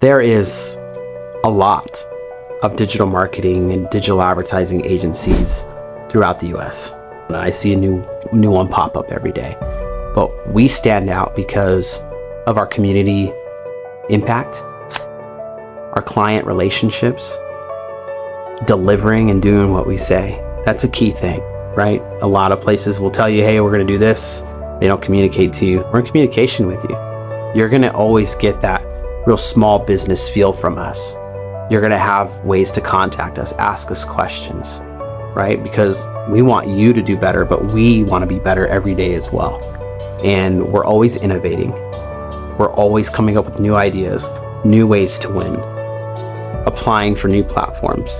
There is a lot of digital marketing and digital advertising agencies throughout the US. I see a new one pop up every day. But we stand out because of our community impact, our client relationships, delivering and doing what we say. That's a key thing, right? A lot of places will tell you, hey, we're going to do this. They don't communicate to you. We're in communication with you. You're going to always get that real small business feel from us. You're going to have ways to contact us, ask us questions, right? Because we want you to do better, but we want to be better every day as well. And we're always innovating. We're always coming up with new ideas, new ways to win, applying for new platforms,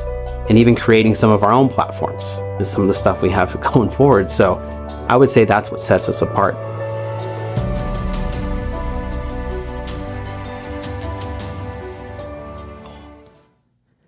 and even creating some of our own platforms is some of the stuff we have going forward. So I would say that's what sets us apart.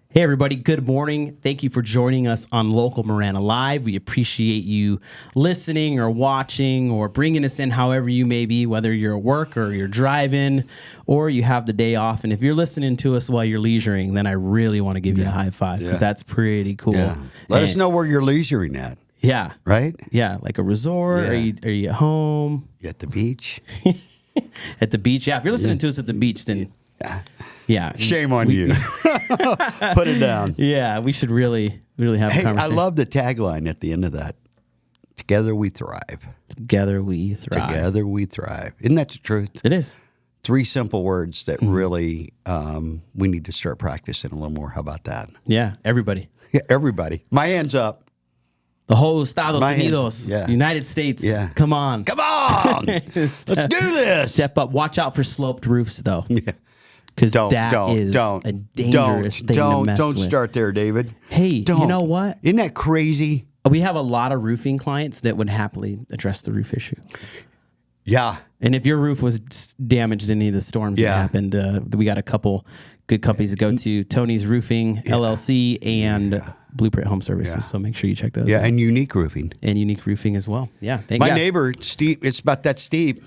Hey everybody, good morning. Thank you for joining us on Local Marana Live. We appreciate you listening or watching or bringing us in however you may be, whether you're at work or you're driving or you have the day off. And if you're listening to us while you're leisuring, then I really want to give you a high five because that's pretty cool. Yeah. Let us know where you're leisuring at. Yeah. Right? Yeah, like a resort. Yeah. Are you at home? You at the beach? At the beach. Yeah, if you're listening to us at the beach, then... Yeah. Shame on you. Put it down. Yeah, we should really have a conversation. I love the tagline at the end of that. Together we thrive. Together we thrive. Together we thrive. Isn't that the truth? It is. 3 simple words that really we need to start practicing a little more. How about that? Yeah, everybody. Yeah, everybody. My hands up. The whole Estados My hands, Unidos, United States. Yeah. Come on. Come on. Let's do this. Step up. Watch out for sloped roofs, though. Yeah. Because that is a dangerous thing to mess with. Don't start there, David. Hey, you know what? Isn't that crazy? We have a lot of roofing clients that would happily address the roof issue. Yeah. And if your roof was damaged in any of the storms that happened, we got a couple good companies to go to. Tony's Roofing, LLC, and Blueprint Home Services. Yeah. So make sure you check those out. Yeah, and Unique Roofing. And Unique Roofing as well. Yeah. My neighbor, Steve, it's about that steep.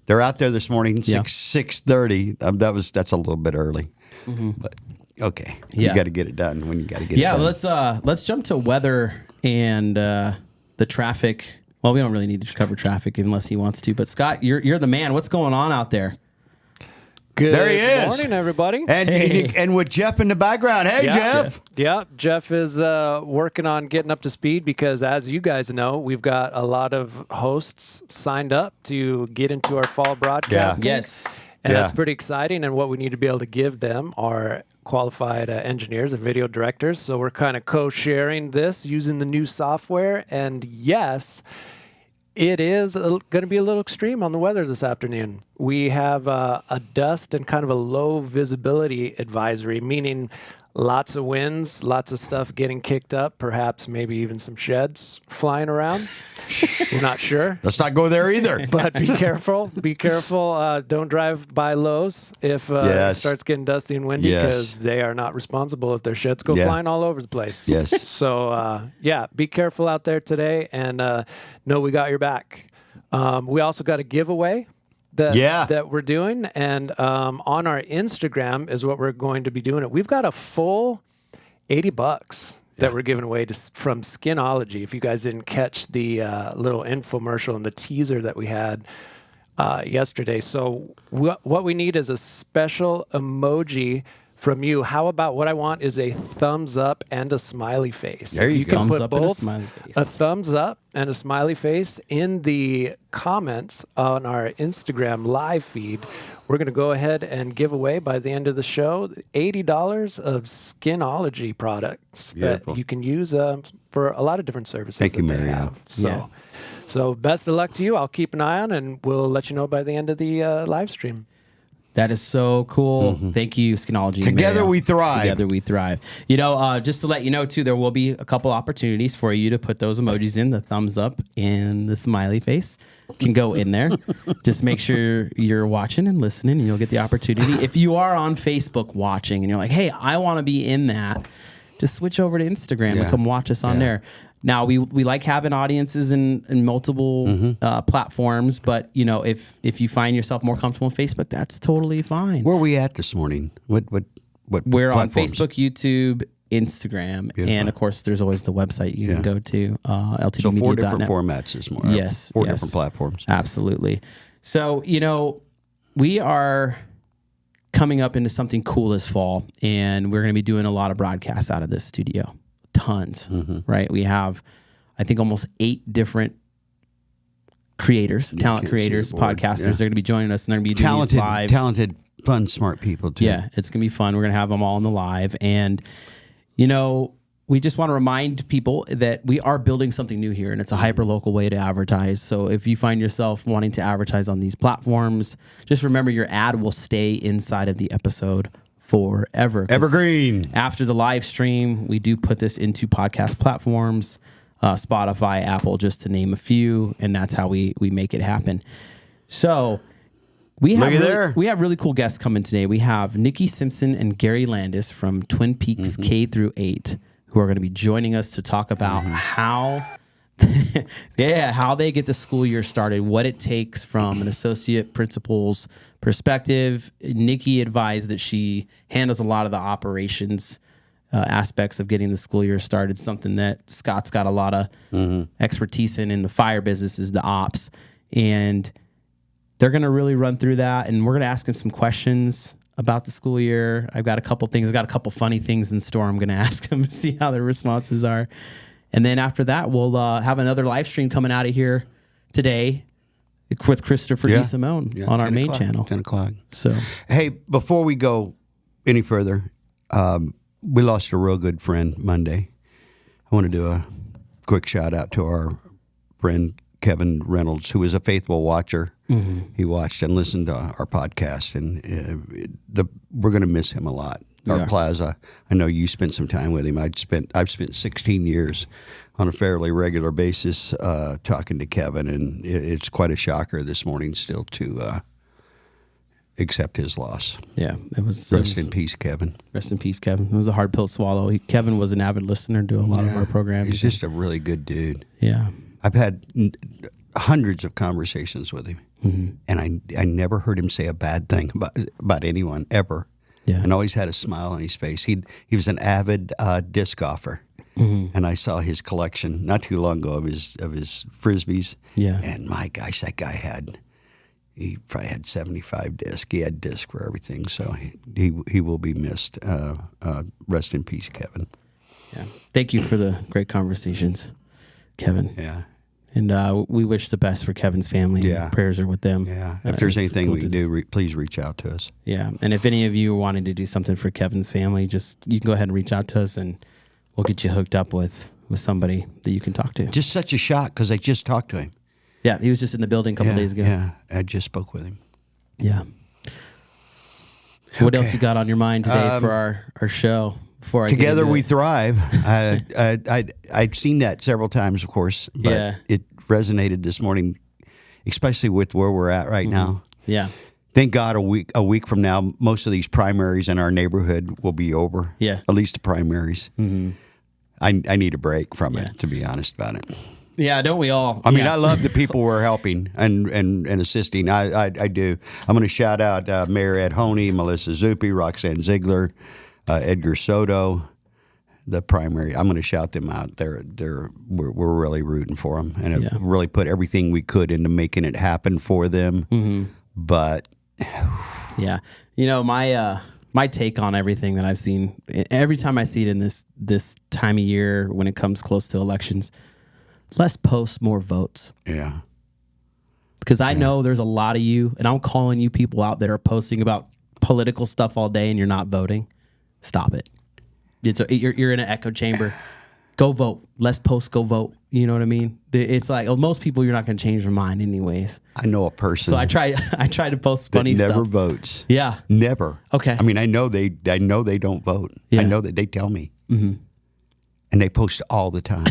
They're out there this morning, 6:30. That's a little bit early, but okay. You got to get it done when you got to get it done. Let's jump to weather and the traffic. Well, we don't really need to cover traffic unless he wants to. But Scott, you're the man. What's going on out there? Good there he is. morning, everybody. And with Jeff in the background. Hey, Jeff. Yeah, Jeff is working on getting up to speed because, as you guys know, we've got a lot of hosts signed up to get into our fall broadcast. Yes. And that's pretty exciting. And what we need to be able to give them are qualified engineers and video directors. So we're kind of co-sharing this using the new software. And yes, it is going to be a little extreme on the weather this afternoon. We have a dust and kind of a low visibility advisory, meaning lots of winds, lots of stuff getting kicked up, perhaps maybe even some sheds flying around. We're not sure. Let's not go there either. But be careful. Be careful. Don't drive by Lowe's if it starts getting dusty and windy because they are not responsible if their sheds go flying all over the place. Yes. So, be careful out there today and know we got your back. We also got a giveaway that we're doing. And on our Instagram is what we're going to be doing it. We've got a full $80 that we're giving away from Skinology. If you guys didn't catch the little infomercial and the teaser that we had yesterday. So what we need is a special emoji from you. How about what I want is a thumbs up and a smiley face. There you go. Can Thumbs put up and a both smiley face. a thumbs up and a smiley face in the comments on our Instagram live feed. We're going to go ahead and give away by the end of the show $80 of Skinology products that you can use for a lot of different services that they have. So best of luck to you. I'll keep an eye on and we'll let you know by the end of the live stream. That is so cool. Thank you, Skinology. Together we thrive. Together we thrive. You know, just to let you know, too, there will be a couple opportunities for you to put those emojis in, the thumbs up and the smiley face can go in there. Just make sure you're watching and listening, and you'll get the opportunity. If you are on Facebook watching and you're like, hey, I want to be in that, just switch over to Instagram and come watch us on there. Now we like having audiences in multiple platforms, but if you find yourself more comfortable on Facebook, that's totally fine. Where are we at this morning? What We're platforms? on Facebook, YouTube, Instagram, and of course there's always the website you can go to, ltdmedia.net. So 4 different formats is more. Yes. 4 different platforms. Absolutely. So, we are coming up into something cool this fall, and we're going to be doing a lot of broadcasts out of this studio. Tons, right? We have, I think, almost 8 different creators, talent creators, podcasters. They're going to be joining us, and they're going to be doing these lives. Talented, fun, smart people, too. Yeah, it's going to be fun. We're going to have them all on the live. And, we just want to remind people that we are building something new here, and it's a hyper-local way to advertise. So if you find yourself wanting to advertise on these platforms, just remember your ad will stay inside of the episode forever. Evergreen. After the live stream, we do put this into podcast platforms, Spotify, Apple, just to name a few, and that's how we make it happen. So we have really cool guests coming today. We have Nikki, Simpson, and Gary Landis from Twin Peaks K-8, who are going to be joining us to talk about how they get the school year started, what it takes from an associate principal's perspective. Nikki advised that she handles a lot of the operations aspects of getting the school year started, something that Scott's got a lot of expertise in the fire business is the ops. And they're going to really run through that, and we're going to ask him some questions about the school year. I've got a couple things. I've got a couple funny things in store. I'm going to ask them to see how their responses are. And then after that, we'll have another live stream coming out of here today with Christopher D. Simone on our main channel. 10 o'clock. So, hey, before we go any further, we lost a real good friend Monday. I want to do a quick shout out to our friend Kevin Reynolds, who is a faithful watcher. He watched and listened to our podcast, and we're going to miss him a lot. Our Plaza, I know you spent some time with him. I've spent 16 years on a fairly regular basis talking to Kevin, and it's quite a shocker this morning still to accept his loss. Yeah, it was. Rest in peace, Kevin. Rest in peace, Kevin. It was a hard pill to swallow. Kevin was an avid listener to a lot of our programs. He's just a really good dude. Yeah. I've had hundreds of conversations with him, and I never heard him say a bad thing about anyone ever. Yeah. And always had a smile on his face. He was an avid disc golfer, and I saw his collection not too long ago of his frisbees. Yeah. And my gosh, that guy he probably had 75 discs. He had discs for everything, so he will be missed. Rest in peace, Kevin. Yeah. Thank you for the great conversations, Kevin. Yeah. And we wish the best for Kevin's family. Yeah. Prayers are with them. Yeah. If there's anything we can do, please reach out to us. Yeah. And if any of you are wanting to do something for Kevin's family, you can go ahead and reach out to us, and we'll get you hooked up with somebody that you can talk to. Just such a shock because I just talked to him. Yeah. He was just in the building a couple days ago. Yeah. I just spoke with him. Yeah. What else you got on your mind today for our show? Together We Thrive. I'd seen that several times, of course, but it resonated this morning, especially with where we're at right now. Yeah. Thank God a week from now, most of these primaries in our neighborhood will be over. Yeah. At least the primaries. I need a break from it, to be honest about it. Yeah, don't we all? I mean, I love the people we're helping and assisting. I do. I'm going to shout out Mayor Ed Honey, Melissa Zuppi, Roxanne Ziegler, Edgar Soto, the primary. I'm going to shout them out. We're really rooting for them, and have really put everything we could into making it happen for them. But yeah, my take on everything that I've seen, every time I see it in this time of year when it comes close to elections, less posts, more votes. Yeah, because I know there's a lot of you, and I'm calling you people out that are posting about political stuff all day, and you're not voting. Stop it. You're in an echo chamber. Go vote. Less posts, go vote. You know what I mean? It's like, most people, you're not going to change their mind anyways. I know a person. So I try to post funny stuff. Never votes. Yeah. Never. Okay. I mean, I know they don't vote. Yeah. I know that they tell me. And they post all the time.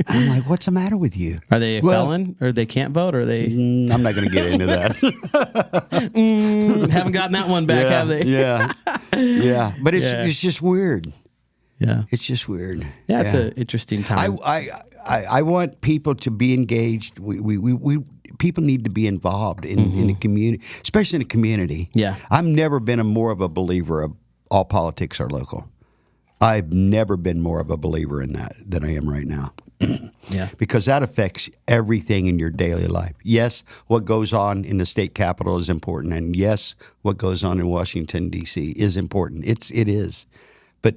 I'm like, what's the matter with you? Are they a felon, or they can't vote, or they? I'm not going to get into that. Haven't gotten that one back, have they? Yeah. But it's just weird. Yeah. It's just weird. Yeah, it's an interesting time. I want people to be engaged. We people need to be involved in the community, especially in the community. Yeah. I've never been more of a believer of all politics are local. I've never been more of a believer in that than I am right now. Yeah. Because that affects everything in your daily life. Yes, what goes on in the state capitol is important, and yes, what goes on in Washington D.C. is important. It is, but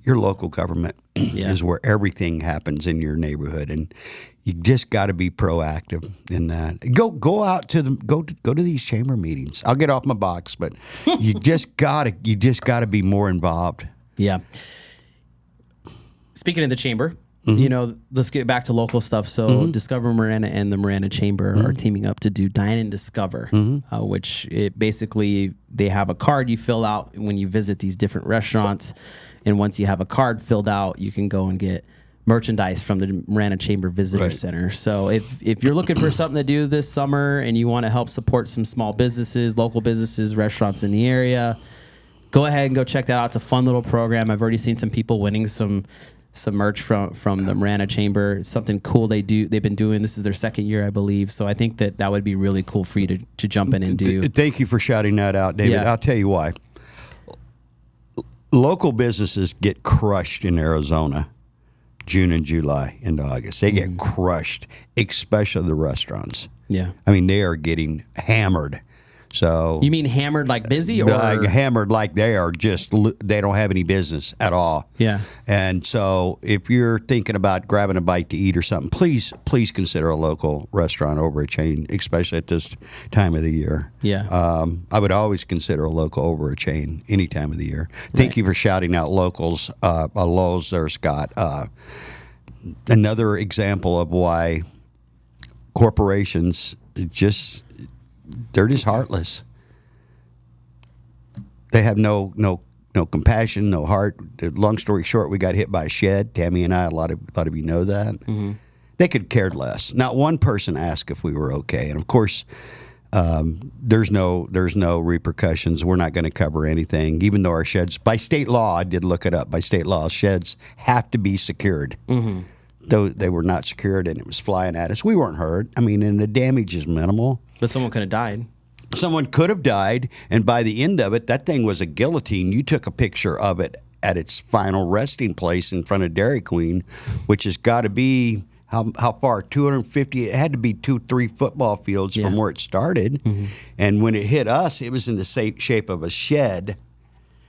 your local government is where everything happens in your neighborhood, and you just got to be proactive in that. Go out to go to these chamber meetings. I'll get off my box, but you just gotta be more involved. Yeah. Speaking of the chamber. You know, let's get back to local stuff. So Discover Marana and the Marana Chamber are teaming up to do Dine and Discover, which basically they have a card you fill out when you visit these different restaurants. And once you have a card filled out, you can go and get merchandise from the Marana Chamber Visitor Center. So if you're looking for something to do this summer and you want to help support some small businesses, local businesses, restaurants in the area, go ahead and go check that out. It's a fun little program. I've already seen some people winning some merch from the Marana Chamber. It's something cool they've been doing. This is their second year, I believe. So I think that would be really cool for you to jump in and do. Thank you for shouting that out, David. Yeah. I'll tell you why. Local businesses get crushed in Arizona, June and July into August. They get crushed, especially the restaurants. Yeah. I mean, they are getting hammered. So You mean hammered like busy, or hammered like they don't have any business at all. Yeah. And so if you're thinking about grabbing a bite to eat or something, please consider a local restaurant over a chain, especially at this time of the year. Yeah. I would always consider a local over a chain any time of the year. Thank you for shouting out locals, Lowe's there, Scott. Another example of why corporations they're just heartless. They have no compassion, no heart. Long story short, we got hit by a shed. Tammy and I, a lot of you know that. They could cared less. Not one person asked if we were okay. And of course, there's no repercussions. We're not going to cover anything, even though our sheds, by state law, I did look it up. By state law, sheds have to be secured. Though they were not secured and it was flying at us, we weren't hurt. I mean, and the damage is minimal. But someone could have died. Someone could have died, and by the end of it, that thing was a guillotine. You took a picture of it at its final resting place in front of Dairy Queen, which has got to be, how far? 250, it had to be 2-3 football fields from where it started. And when it hit us, it was in the shape of a shed.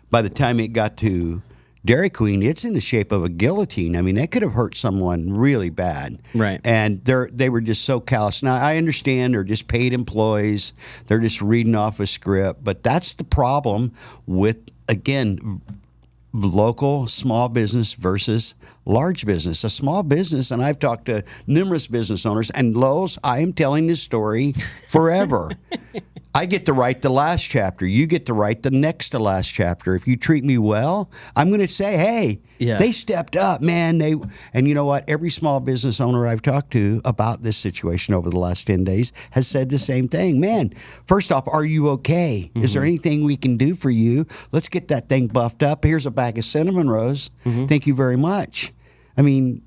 By the time it got to Dairy Queen, it's in the shape of a guillotine. I mean, that could have hurt someone really bad. Right. And they were just so callous. Now, I understand they're just paid employees. They're just reading off a script. But that's the problem with, again, local small business versus large business. A small business, and I've talked to numerous business owners, and Lowe's, I am telling this story forever. I get to write the last chapter. You get to write the next to last chapter. If you treat me well, I'm going to say, hey, they stepped up, man. And you know what? Every small business owner I've talked to about this situation over the last 10 days has said the same thing. Man, first off, are you okay? Is there anything we can do for you? Let's get that thing buffed up. Here's a bag of cinnamon rolls. Thank you very much. I mean,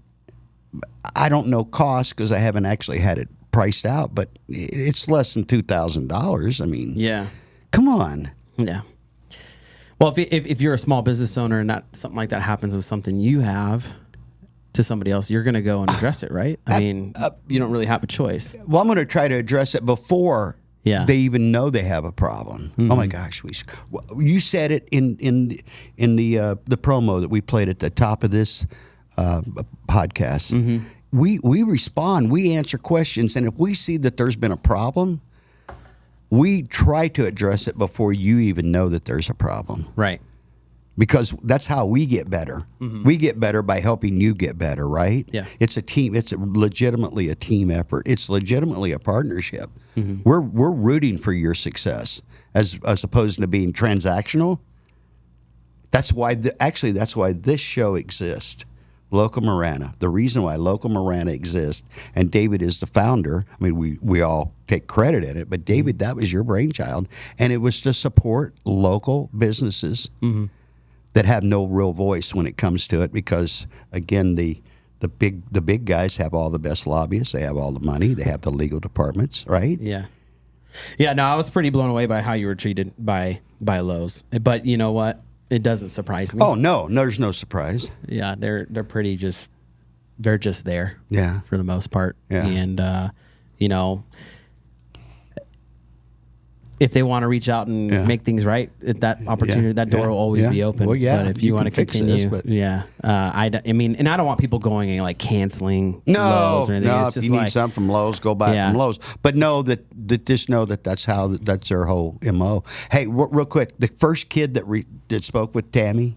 I don't know cost because I haven't actually had it priced out, but it's less than $2,000. I mean, come on. Yeah. Well, if you're a small business owner and something like that happens with something you have to somebody else, you're going to go and address it, right? I mean, you don't really have a choice. Well, I'm going to try to address it before they even know they have a problem. Oh my gosh, you said it in the promo that we played at the top of this podcast. We respond, we answer questions, and if we see that there's been a problem, we try to address it before you even know that there's a problem. Right. Because that's how we get better. We get better by helping you get better, right? Yeah. It's a team. It's legitimately a team effort. It's legitimately a partnership. We're rooting for your success as opposed to being transactional. That's why that's why this show exists. Local Marana. The reason why Local Marana exists, and David is the founder. I mean, we all take credit in it, but David, that was your brainchild, and it was to support local businesses that have no real voice when it comes to it, because again, the big guys have all the best lobbyists, they have all the money, they have the legal departments, right? Yeah. Yeah, no, I was pretty blown away by how you were treated by Lowe's. But you know what? It doesn't surprise me. Oh no, there's no surprise. Yeah, they're pretty just they're just there. Yeah. For the most part. Yeah. And you know, if they want to reach out and make things right, that opportunity, that door will always be open. Well, yeah, but if you want to continue, this, I mean, and I don't want people going and like canceling Lowe's or anything. No, It's if just you like, need something from Lowe's, go buy it from Lowe's. But just know that that's their whole MO. Hey, real quick, the first kid that spoke with Tammy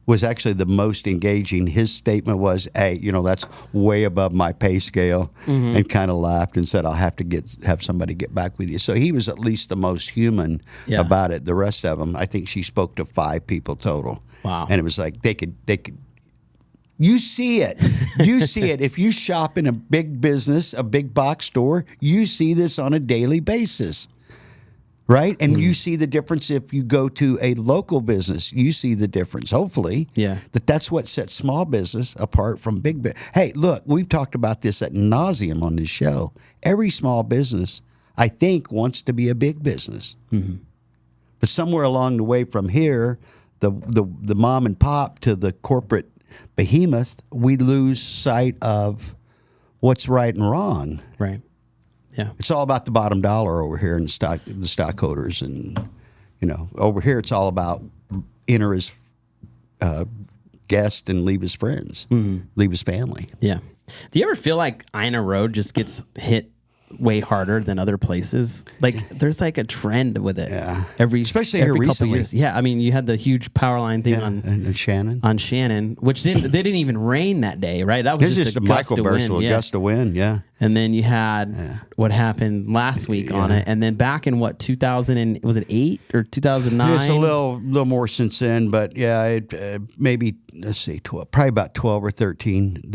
was actually the most engaging. His statement was, "Hey, that's way above my pay scale," and kind of laughed and said, "I'll have to have somebody get back with you." So he was at least the most human about it. The rest of them, I think she spoke to 5 people total. Wow. And it was like they could. You see it. You see it. If you shop in a big business, a big box store, you see this on a daily basis. Right? And you see the difference if you go to a local business. You see the difference, hopefully. Yeah. That's what sets small business apart from big business. Hey, look, we've talked about this ad nauseum on this show. Every small business, I think, wants to be a big business. But somewhere along the way from here, the mom and pop to the corporate behemoth, we lose sight of what's right and wrong. right. Yeah. It's all about the bottom dollar over here in the stockholders, and over here it's all about enter his guest and leave his friends, leave his family. Yeah. Do you ever feel like Ina Road just gets hit way harder than other places? Like there's like a trend with it. Yeah. Especially here couple recently. years. Yeah. I mean, you had the huge power line thing and Shannon. on Shannon, which they didn't even rain that day, right? That was just a gust of wind. Gust of wind, yeah. And then you had what happened last week on it, and then back in 2008 or 2009? It's a little more since then, but maybe let's see, probably about 12 or 13.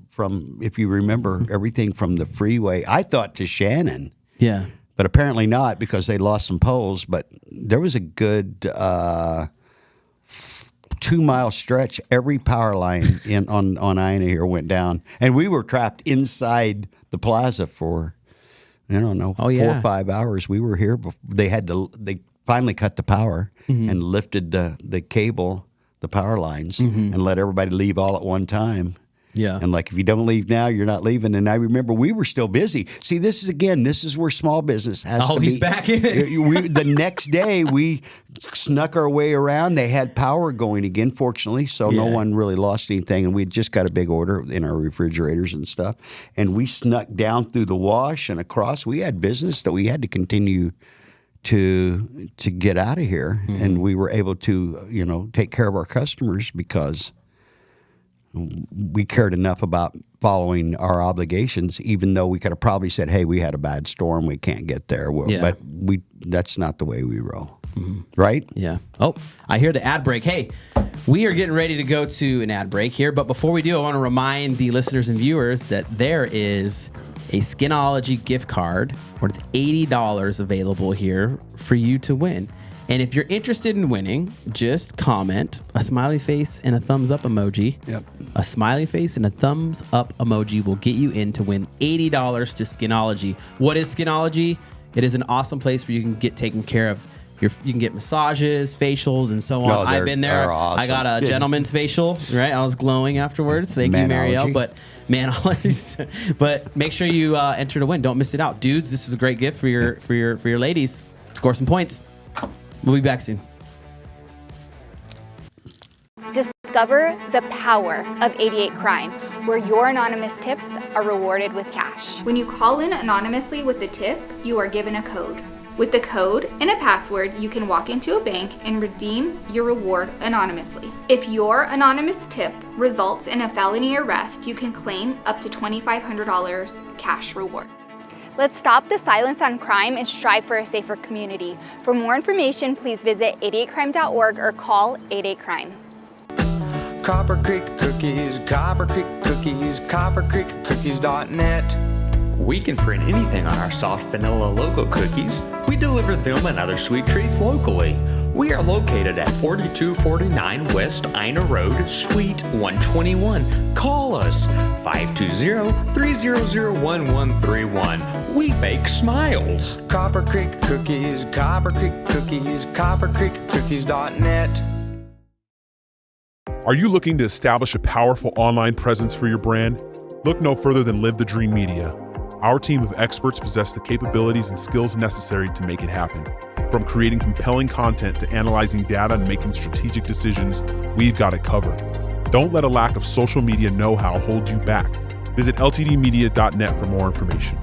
From, if you remember, everything from the freeway, I thought to Shannon. Yeah. But apparently not, because they lost some poles. But there was a good 2-mile stretch. Every power line on Ina here went down. And we were trapped inside the plaza for, 4 or 5 hours. We were here. They finally cut the power and lifted the cable, the power lines, and let everybody leave all at one time. Yeah. And like, if you don't leave now, you're not leaving. And I remember we were still busy. See, this is where small business has to be. Oh, he's back in it. The next day, we snuck our way around. They had power going again, fortunately, so no one really lost anything. And we just got a big order in our refrigerators and stuff. And we snuck down through the wash and across. We had business that we had to continue to get out of here. And we were able to, take care of our customers because we cared enough about following our obligations, even though we could have probably said, "Hey, we had a bad storm, we can't get there." But that's not the way we roll, right? Yeah. Oh, I hear the ad break. Hey, we are getting ready to go to an ad break here, but before we do, I want to remind the listeners and viewers that there is a Skinology gift card worth $80 available here for you to win. And if you're interested in winning, just comment a smiley face and a thumbs up emoji. Yep. A smiley face and a thumbs up emoji will get you in to win $80 to Skinology. What is Skinology? It is an awesome place where you can get taken care of. You can get massages, facials, and so on. I've been there. Awesome. I got a gentleman's facial, right? I was glowing afterwards. Thank you, Marielle. But make sure you enter to win. Don't miss it out, dudes. This is a great gift for your ladies. Score some points. We'll be back soon. Discover the power of 88 Crime, where your anonymous tips are rewarded with cash. When you call in anonymously with a tip, you are given a code. With the code and a password, you can walk into a bank and redeem your reward anonymously. If your anonymous tip results in a felony arrest, you can claim up to $2,500 cash reward. Let's stop the silence on crime and strive for a safer community. For more information, please visit 88crime.org or call 88crime. Copper Creek Cookies, Copper Creek Cookies, coppercreekcookies.net. We can print anything on our soft vanilla logo cookies. We deliver them and other sweet treats locally. We are located at 4249 West Ina Road, Suite 121. Call us 520-300-1131. We bake smiles. Copper Creek Cookies, Copper Creek Cookies, coppercreekcookies.net. Are you looking to establish a powerful online presence for your brand? Look no further than Live the Dream Media. Our team of experts possess the capabilities and skills necessary to make it happen. From creating compelling content to analyzing data and making strategic decisions, we've got it covered. Don't let a lack of social media know-how hold you back. Visit ltdmedia.net for more information.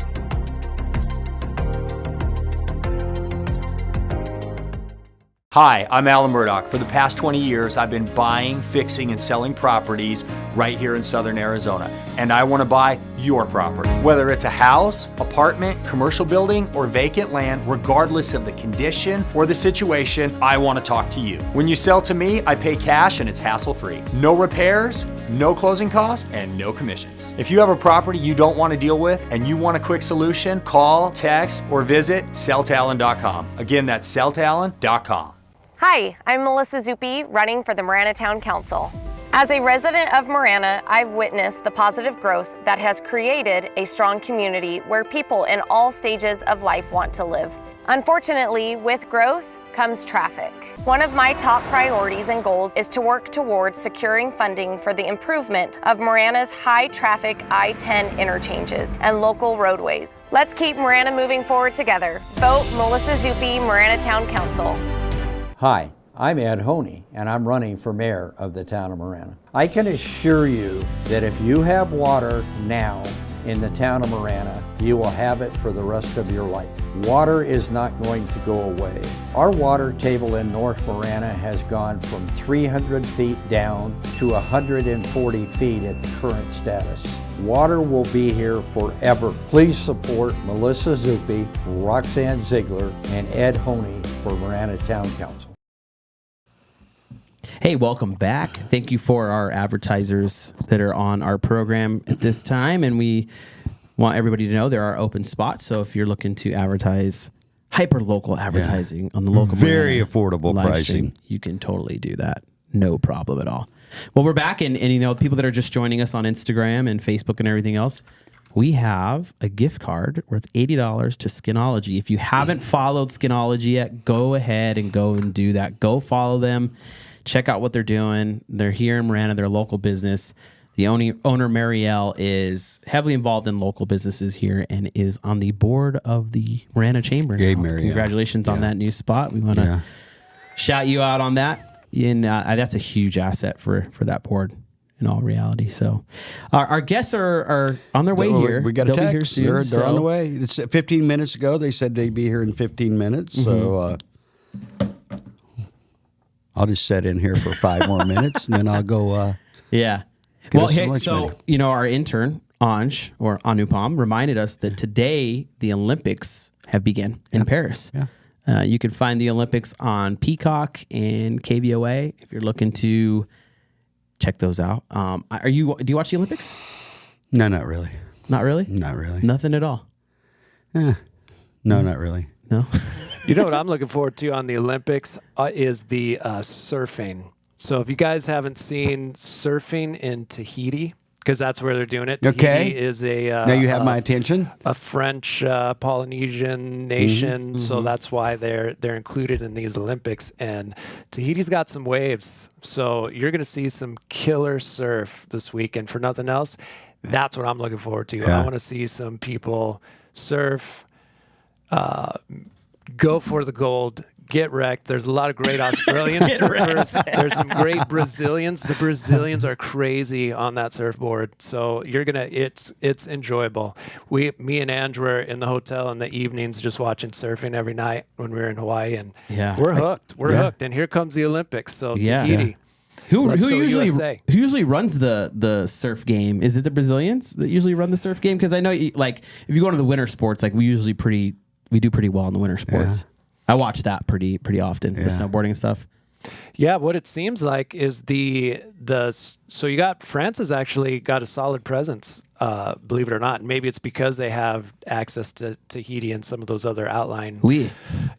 Hi, I'm Alan Murdoch. For the past 20 years, I've been buying, fixing, and selling properties right here in Southern Arizona. And I want to buy your property. Whether it's a house, apartment, commercial building, or vacant land, regardless of the condition or the situation, I want to talk to you. When you sell to me, I pay cash and it's hassle-free. No repairs, no closing costs, and no commissions. If you have a property you don't want to deal with and you want a quick solution, call, text, or visit selltalon.com. Again, that's selltalon.com. Hi, I'm Melissa Zuppi, running for the Marana Town Council. As a resident of Marana, I've witnessed the positive growth that has created a strong community where people in all stages of life want to live. Unfortunately, with growth comes traffic. One of my top priorities and goals is to work towards securing funding for the improvement of Marana's high-traffic I-10 interchanges and local roadways. Let's keep Marana moving forward together. Vote Melissa Zuppi, Marana Town Council. Hi, I'm Ed Honey, and I'm running for mayor of the town of Marana. I can assure you that if you have water now in the town of Marana, you will have it for the rest of your life. Water is not going to go away. Our water table in North Marana has gone from 300 feet down to 140 feet at the current status. Water will be here forever. Please support Melissa Zuppi, Roxanne Ziegler, and Ed Honey for Marana Town Council. Hey, welcome back. Thank you for our advertisers that are on our program at this time. And we want everybody to know there are open spots. So if you're looking to advertise hyper-local advertising on the local very affordable live pricing, stream, you can totally do that. No problem at all. Well, we're back. And you know, people that are just joining us on Instagram and Facebook and everything else, we have a gift card worth $80 to Skinology. If you haven't followed Skinology yet, go ahead and go and do that. Go follow them. Check out what they're doing. They're here in Marana. They're a local business. The owner, Marielle, is heavily involved in local businesses here and is on the board of the Marana Chamber. Yay, now. Marielle. Congratulations on that new spot. We want to shout you out on that. And that's a huge asset for that board in all reality. So our guests are on their way here. We got a They'll be here text. soon, They're on the way. It's 15 minutes ago. They said they'd be here in 15 minutes. So I'll just sit in here for 5 more minutes, and then I'll go. Yeah. Well, hey, so, you know, our intern, Anj, or Anupam, reminded us that today the Olympics have begun in Paris. Yeah. You can find the Olympics on Peacock and KBOA if you're looking to check those out. Do you watch the Olympics? No, not really. Not really? Not really. Nothing at all? No, not really. No? You know what I'm looking forward to on the Olympics is the surfing. So if you guys haven't seen surfing in Tahiti, because that's where they're doing it. Tahiti is a now you have my attention. A French Polynesian nation, so that's why they're included in these Olympics. And Tahiti's got some waves, so you're going to see some killer surf this weekend. For nothing else, that's what I'm looking forward to. I want to see some people surf, go for the gold, get wrecked. There's a lot of great Australian surfers. There's some great Brazilians. The Brazilians are crazy on that surfboard. So it's enjoyable. Me and Andrew were in the hotel in the evenings just watching surfing every night when we were in Hawaii, and we're hooked. We're hooked. And here comes the Olympics. So Tahiti. Who usually runs the surf game? Is it the Brazilians that usually run the surf game? Because I know, like, if you go to the winter sports, like we do pretty well in the winter sports. I watch that pretty often, the snowboarding and stuff. Yeah, what it seems like is so you got France has actually got a solid presence believe it or not. Maybe it's because they have access to Tahiti and some of those other outlying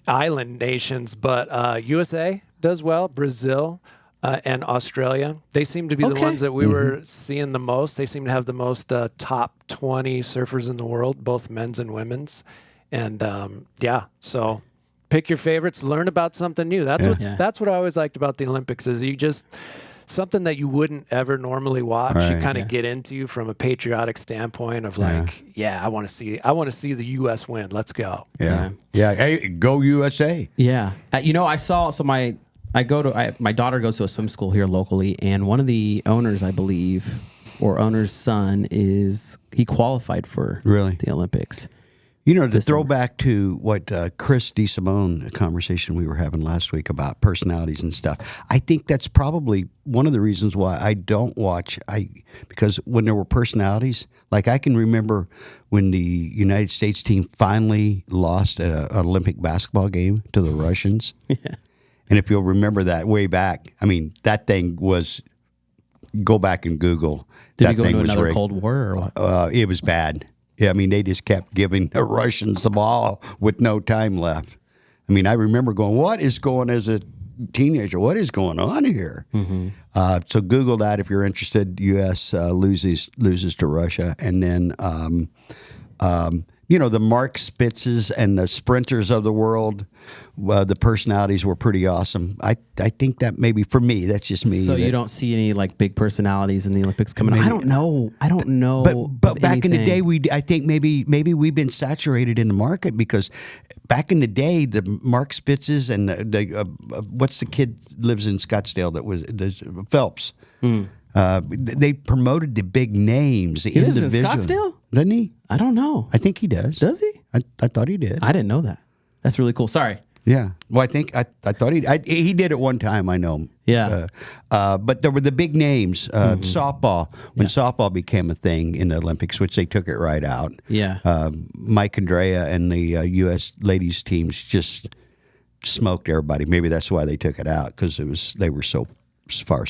island nations. But USA does well, Brazil and Australia. They seem to be the ones that we were seeing the most. They seem to have the most top 20 surfers in the world, both men's and women's. And so pick your favorites, learn about something new. That's what I always liked about the Olympics is you just something that you wouldn't ever normally watch. You kind of get into from a patriotic standpoint of like, I want to see the U.S. win. Let's go. Yeah. Hey, go USA. Yeah. I saw my daughter goes to a swim school here locally, and one of the owners, I believe, or owner's son he qualified for the Olympics. To throw back to what Chris DeSimone, a conversation we were having last week about personalities and stuff, I think that's probably one of the reasons why I don't watch. Because when there were personalities, like I can remember when the United States team finally lost an Olympic basketball game to the Russians. And if you'll remember that way back, I mean, that thing was, go back and Google. Did it go into another Cold War or what? It was bad. Yeah, I mean, they just kept giving the Russians the ball with no time left. I mean, I remember going, what is going as a teenager? What is going on here? So Google that if you're interested. U.S. loses to Russia. And then, the Mark Spitzes and the sprinters of the world, the personalities were pretty awesome. I think that maybe for me, that's just me. So you don't see any like big personalities in the Olympics coming? I don't know. But back in the day, I think maybe we've been saturated in the market because back in the day, the Mark Spitzes and the what's the kid lives in Scottsdale that was Phelps. They promoted the big names. He lives in Scottsdale? Doesn't he? I don't know. I think he does. Does he? I thought he did. I didn't know that. That's really cool. Sorry. Yeah. Well, I thought he did it one time. I know. Yeah. But there were the big names. Softball, when softball became a thing in the Olympics, which they took it right out. Yeah. Mike Andrea and the U.S. ladies teams just smoked everybody. Maybe that's why they took it out because they were so far,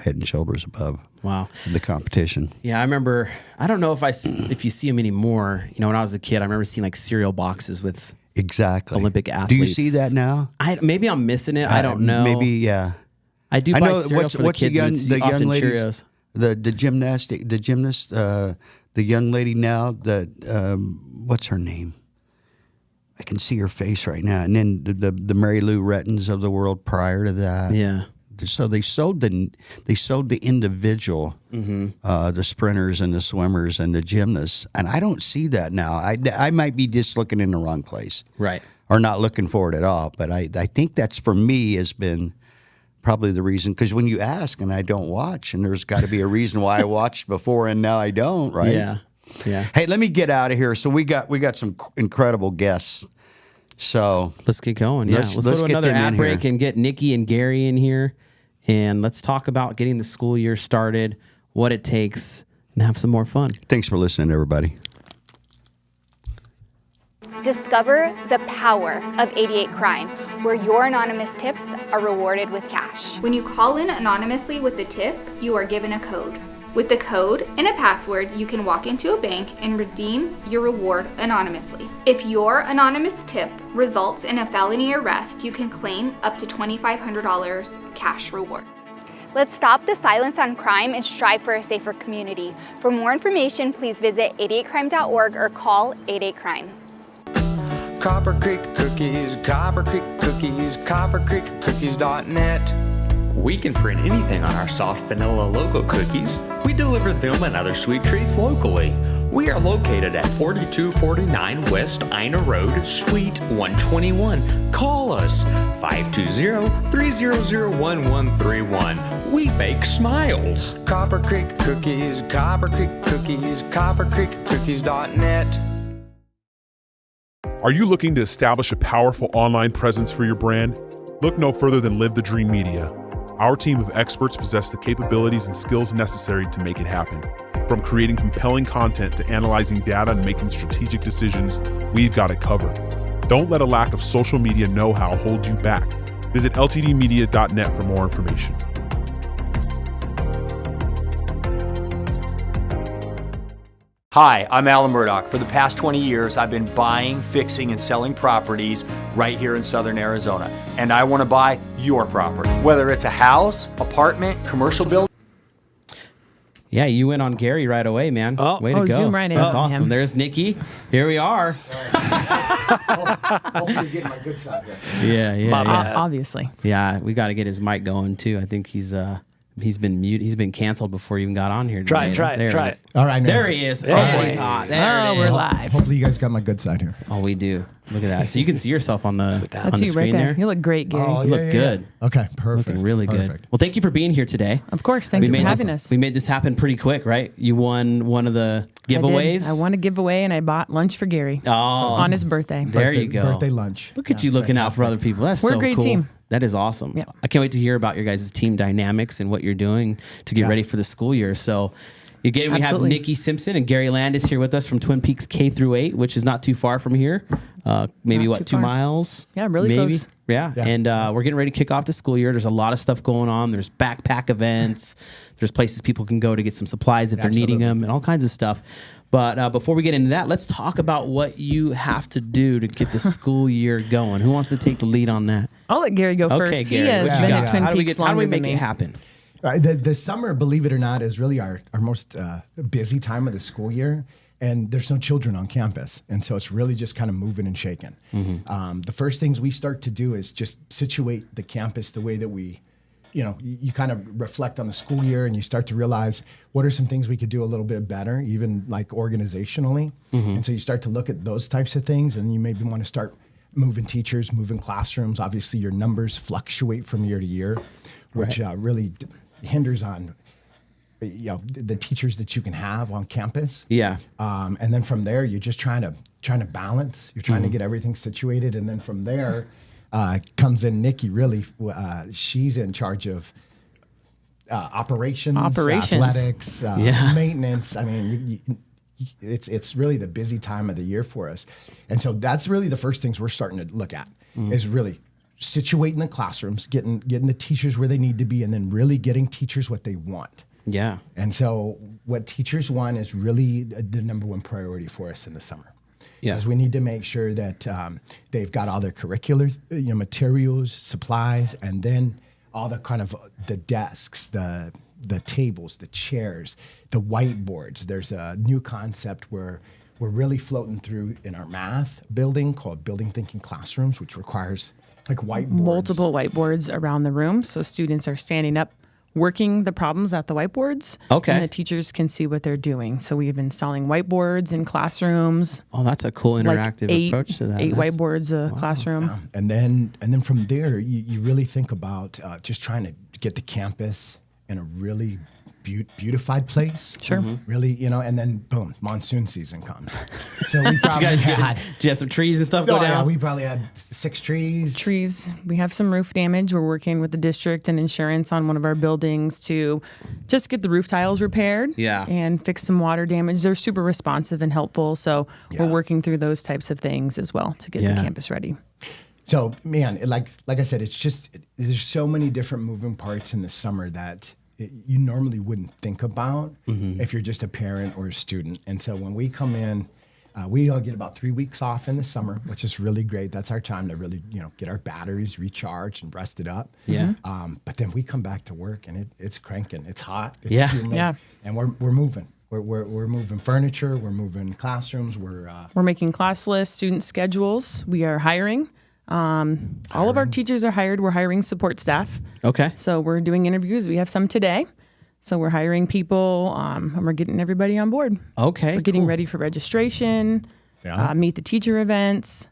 head and shoulders above. Wow. The competition. Yeah, I remember. I don't know if you see them anymore. When I was a kid, I remember seeing like cereal boxes with Olympic athletes. Do you see that now? Maybe I'm missing it. I don't know. Maybe yeah. I do buy cereal for the kids. The young ladies, Cheerios. the gymnast, the young lady now. What's her name? I can see her face right now. And then the Mary Lou Rettons of the world prior to that. Yeah. So they sold the individual, the sprinters and the swimmers and the gymnasts, and I don't see that now. I might be just looking in the wrong place, right, or not looking for it at all. But I think that's for me has been probably the reason. Because when you ask and I don't watch, and there's got to be a reason why I watched before and now I don't, right? Yeah. Hey, let me get out of here. So we got some incredible guests. So let's get going. Yeah, let's go to another ad break and get Nikki and Gary in here. And let's talk about getting the school year started, what it takes, and have some more fun. Thanks for listening, everybody. Discover the power of 88 Crime, where your anonymous tips are rewarded with cash. When you call in anonymously with the tip, you are given a code. With the code and a password, you can walk into a bank and redeem your reward anonymously. If your anonymous tip results in a felony arrest, you can claim up to $2,500 cash reward. Let's stop the silence on crime and strive for a safer community. For more information, please visit 88crime.org or call 88crime. Copper Creek Cookies, Copper Creek Cookies, coppercreekcookies.net. We can print anything on our soft vanilla logo cookies. We deliver them and other sweet treats locally. We are located at 4249 West Ina Road, Suite 121. Call us 520-300-1131. We bake smiles. Copper Creek Cookies, Copper Creek Cookies, coppercreekcookies.net. Are you looking to establish a powerful online presence for your brand? Look no further than Live the Dream Media. Our team of experts possess the capabilities and skills necessary to make it happen. From creating compelling content to analyzing data and making strategic decisions, we've got it covered. Don't let a lack of social media know-how hold you back. Visit ltdmedia.net for more information. Hi, I'm Alan Murdoch. For the past 20 years, I've been buying, fixing, and selling properties right here in Southern Arizona. And I want to buy your property. Whether it's a house, apartment, commercial building. Yeah, you went on Gary right away, man. Way to go. Zoom right in That's on awesome. him. There's Nikki. Here we are. Hopefully you're getting my good side here. Yeah. Obviously. Yeah, we got to get his mic going too. I think he's been mute. He's been canceled before he even got on here today. Try it. All right, man. There he is. Oh, he's hot. There it We're is. live. Hopefully you guys got my good side here. Oh, we do. Look at that. So you can see yourself on the on That's the you screen right there. there. You look great, Gary. Oh, You look good. Okay, perfect. Looking really good. Perfect. Well, thank you for being here today. Of course. Thank you for having us. We made this happen pretty quick, right? You won one of the giveaways. I won a giveaway and I bought lunch for Gary Oh, on his birthday. there you go. Birthday lunch. Look at you looking out for other people. That's We're a so great cool. team. That is awesome. Yeah. I can't wait to hear about your guys' team dynamics and what you're doing to get ready for the school year. So again, we have Absolutely. Nikki Simpson and Gary Landis here with us from Twin Peaks K-8, which is not too far from here. Maybe Not too 2 far. miles? Yeah, really Maybe. close. Yeah. And we're getting ready to kick off the school year. There's a lot of stuff going on. There's backpack events. There's places people can go to get some supplies if they're needing them and all kinds of stuff. But before we get into that, let's talk about what you have to do to get the school year going. Who wants to take the lead on that? I'll let Gary go Okay, first. Gary. He has what you been got? at Twin How do we Peaks how do we longer make than it me. happen? The summer, believe it or not, is really our most busy time of the school year. And there's no children on campus. And so it's really just kind of moving and shaking. The first things we start to do is just situate the campus the way that we, you kind of reflect on the school year and you start to realize what are some things we could do a little bit better, even like organizationally. And so you start to look at those types of things and you maybe want to start moving teachers, moving classrooms. Obviously, your numbers fluctuate from year to year, which really hinders on the teachers that you can have on campus. Yeah. And then from there, you're just trying to balance. You're trying to get everything situated, and then from there comes in Nikki. Really, she's in charge of operations, athletics, maintenance. I mean, it's really the busy time of the year for us, and so that's really the first things we're starting to look at is really situating the classrooms, getting the teachers where they need to be, and then really getting teachers what they want. Yeah. And so what teachers want is really the number one priority for us in the summer. Yeah. Because we need to make sure that they've got all their curricular materials, supplies, and then all the kind of the desks, the tables, the chairs, the whiteboards. There's a new concept where we're really floating through in our math building called Building Thinking Classrooms, which requires like whiteboards. Multiple whiteboards around the room. So students are standing up, working the problems at the whiteboards. Okay. And the teachers can see what they're doing. So we've been installing whiteboards in classrooms. Oh, that's a cool interactive approach to that. Eight That's- whiteboards a classroom. And then from there, you really think about just trying to get the campus in a really beautified place. Sure. Really, and then boom, monsoon season comes. So we probably had. Did you have some trees and stuff go Oh, yeah, down? we probably had 6 trees. Trees. We have some roof damage. We're working with the district and insurance on one of our buildings to just get the roof tiles repaired. Yeah. And fix some water damage. They're super responsive and helpful. So we're working through those types of things as well to get the campus ready. So man, like I said, it's just there's so many different moving parts in the summer that you normally wouldn't think about if you're just a parent or a student. And so when we come in, we all get about 3 weeks off in the summer, which is really great. That's our time to really, get our batteries recharged and rested up. Yeah. But then we come back to work and it's cranking. It's hot. It's humid, Yeah. And we're moving. We're moving furniture. We're moving classrooms. We're making class lists, student schedules. We are hiring. All of our teachers are hired. We're hiring support staff. Okay. So we're doing interviews. We have some today. So we're hiring people and we're getting everybody on board. Okay. We're getting ready for registration, meet the teacher events.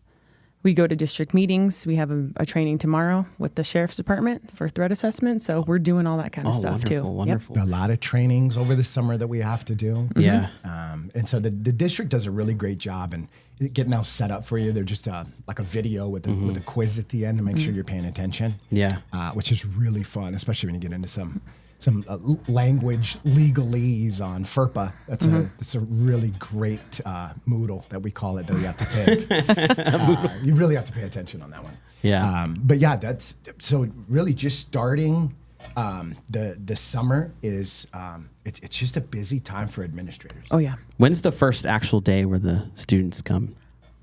We go to district meetings. We have a training tomorrow with the sheriff's department for threat assessment. So we're doing all that kind of stuff too. Wonderful. a lot of trainings over the summer that we have to do. Yeah. And so the district does a really great job in getting all set up for you. They're just like a video with a quiz at the end to make sure you're paying attention. Yeah. Which is really fun, especially when you get into some language legalese on FERPA. That's a really great Moodle that we call it that we have to take. You really have to pay attention on that one. Yeah. But yeah, that's so really just starting The summer is it's just a busy time for administrators. Oh yeah. When's the first actual day where the students come?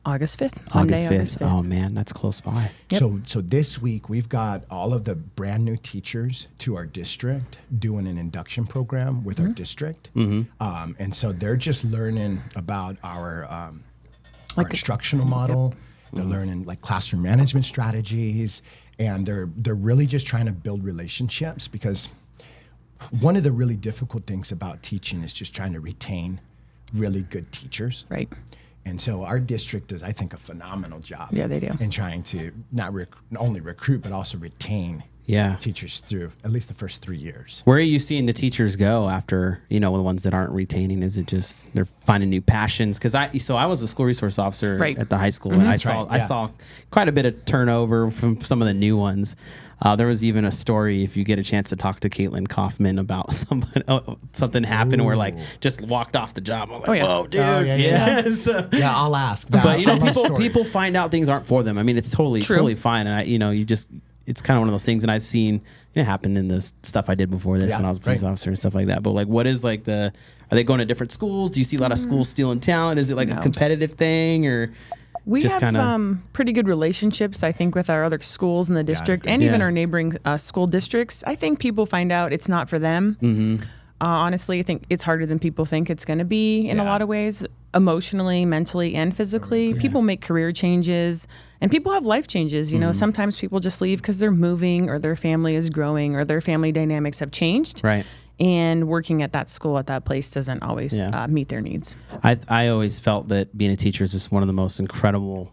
August 5th. August Monday, 5th. August 5th. Oh man, that's close by. Yep. So this week we've got all of the brand new teachers to our district doing an induction program with our district, and so they're just learning about our instructional model. They're learning like classroom management strategies, and they're really just trying to build relationships, because one of the really difficult things about teaching is just trying to retain really good teachers. Right. And so our district does, I think, a phenomenal job. Yeah, they do. In trying to not only recruit, but also retain teachers through at least the first 3 years. Where are you seeing the teachers go after, the ones that aren't retaining? Is it just they're finding new passions? Because I was a school resource officer at the high school, and I saw quite a bit of turnover from some of the new ones. There was even a story, if you get a chance to talk to Caitlin Kaufman about something happened where just walked off the job. I'm like, whoa, dude. Yeah, I'll ask that. But people find out things aren't for them. I mean, it's totally fine. And it's kind of one of those things. And I've seen it happen in the stuff I did before this when I was a police officer and stuff like that. But what is are they going to different schools? Do you see a lot of schools stealing talent? Is it a competitive thing, or? We have pretty good relationships, I think, with our other schools in the district and even our neighboring school districts. I think people find out it's not for them. Mm-hmm. Honestly, I think it's harder than people think it's going to be in a lot of ways, emotionally, mentally, and physically. People make career changes, and people have life changes. Sometimes people just leave because they're moving, or their family is growing, or their family dynamics have changed. Right. And working at that school, at that place, doesn't always meet their needs. I always felt that being a teacher is just one of the most incredible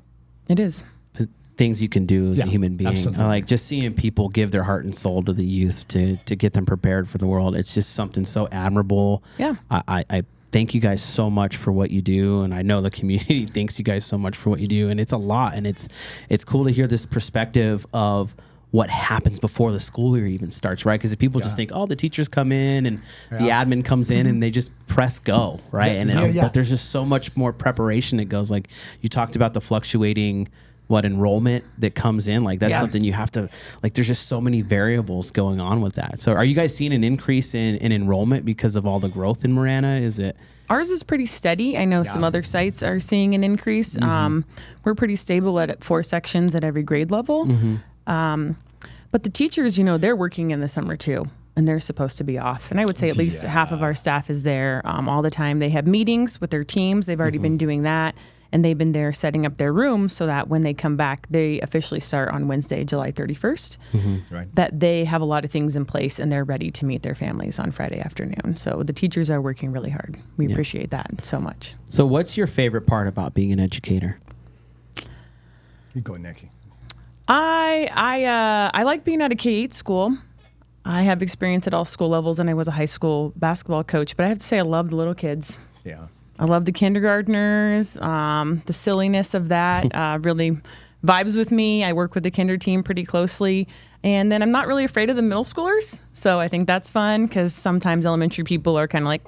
things you can do as a human being. Absolutely. Like just seeing people give their heart and soul to the youth to get them prepared for the world. It's just something so admirable. Yeah. I thank you guys so much for what you do, and I know the community thanks you guys so much for what you do, and it's a lot, and it's cool to hear this perspective of what happens before the school year even starts, right? Because people just think, the teachers come in and the admin comes in and they just press go, right? But there's just so much more preparation that goes. Like you talked about the fluctuating enrollment that comes in. Like that's something you have to, there's just so many variables going on with that. So are you guys seeing an increase in enrollment because of all the growth in Marana? Is it? Ours is pretty steady. I know some other sites are seeing an increase. We're pretty stable at 4 sections at every grade level. But the teachers, they're working in the summer too, and they're supposed to be off. And I would say at least half of our staff is there all the time. They have meetings with their teams. They've already been doing that, and they've been there setting up their rooms so that when they come back, they officially start on Wednesday, July 31st, that they have a lot of things in place and they're ready to meet their families on Friday afternoon. So the teachers are working really hard. We appreciate that so much. So what's your favorite part about being an educator? You go, Nikki. I like being at a K-8 school. I have experience at all school levels, and I was a high school basketball coach. But I have to say, I love the little kids. Yeah, I love the kindergartners. The silliness of that really vibes with me. I work with the kinder team pretty closely, and then I'm not really afraid of the middle schoolers. So I think that's fun because sometimes elementary people are kind of like,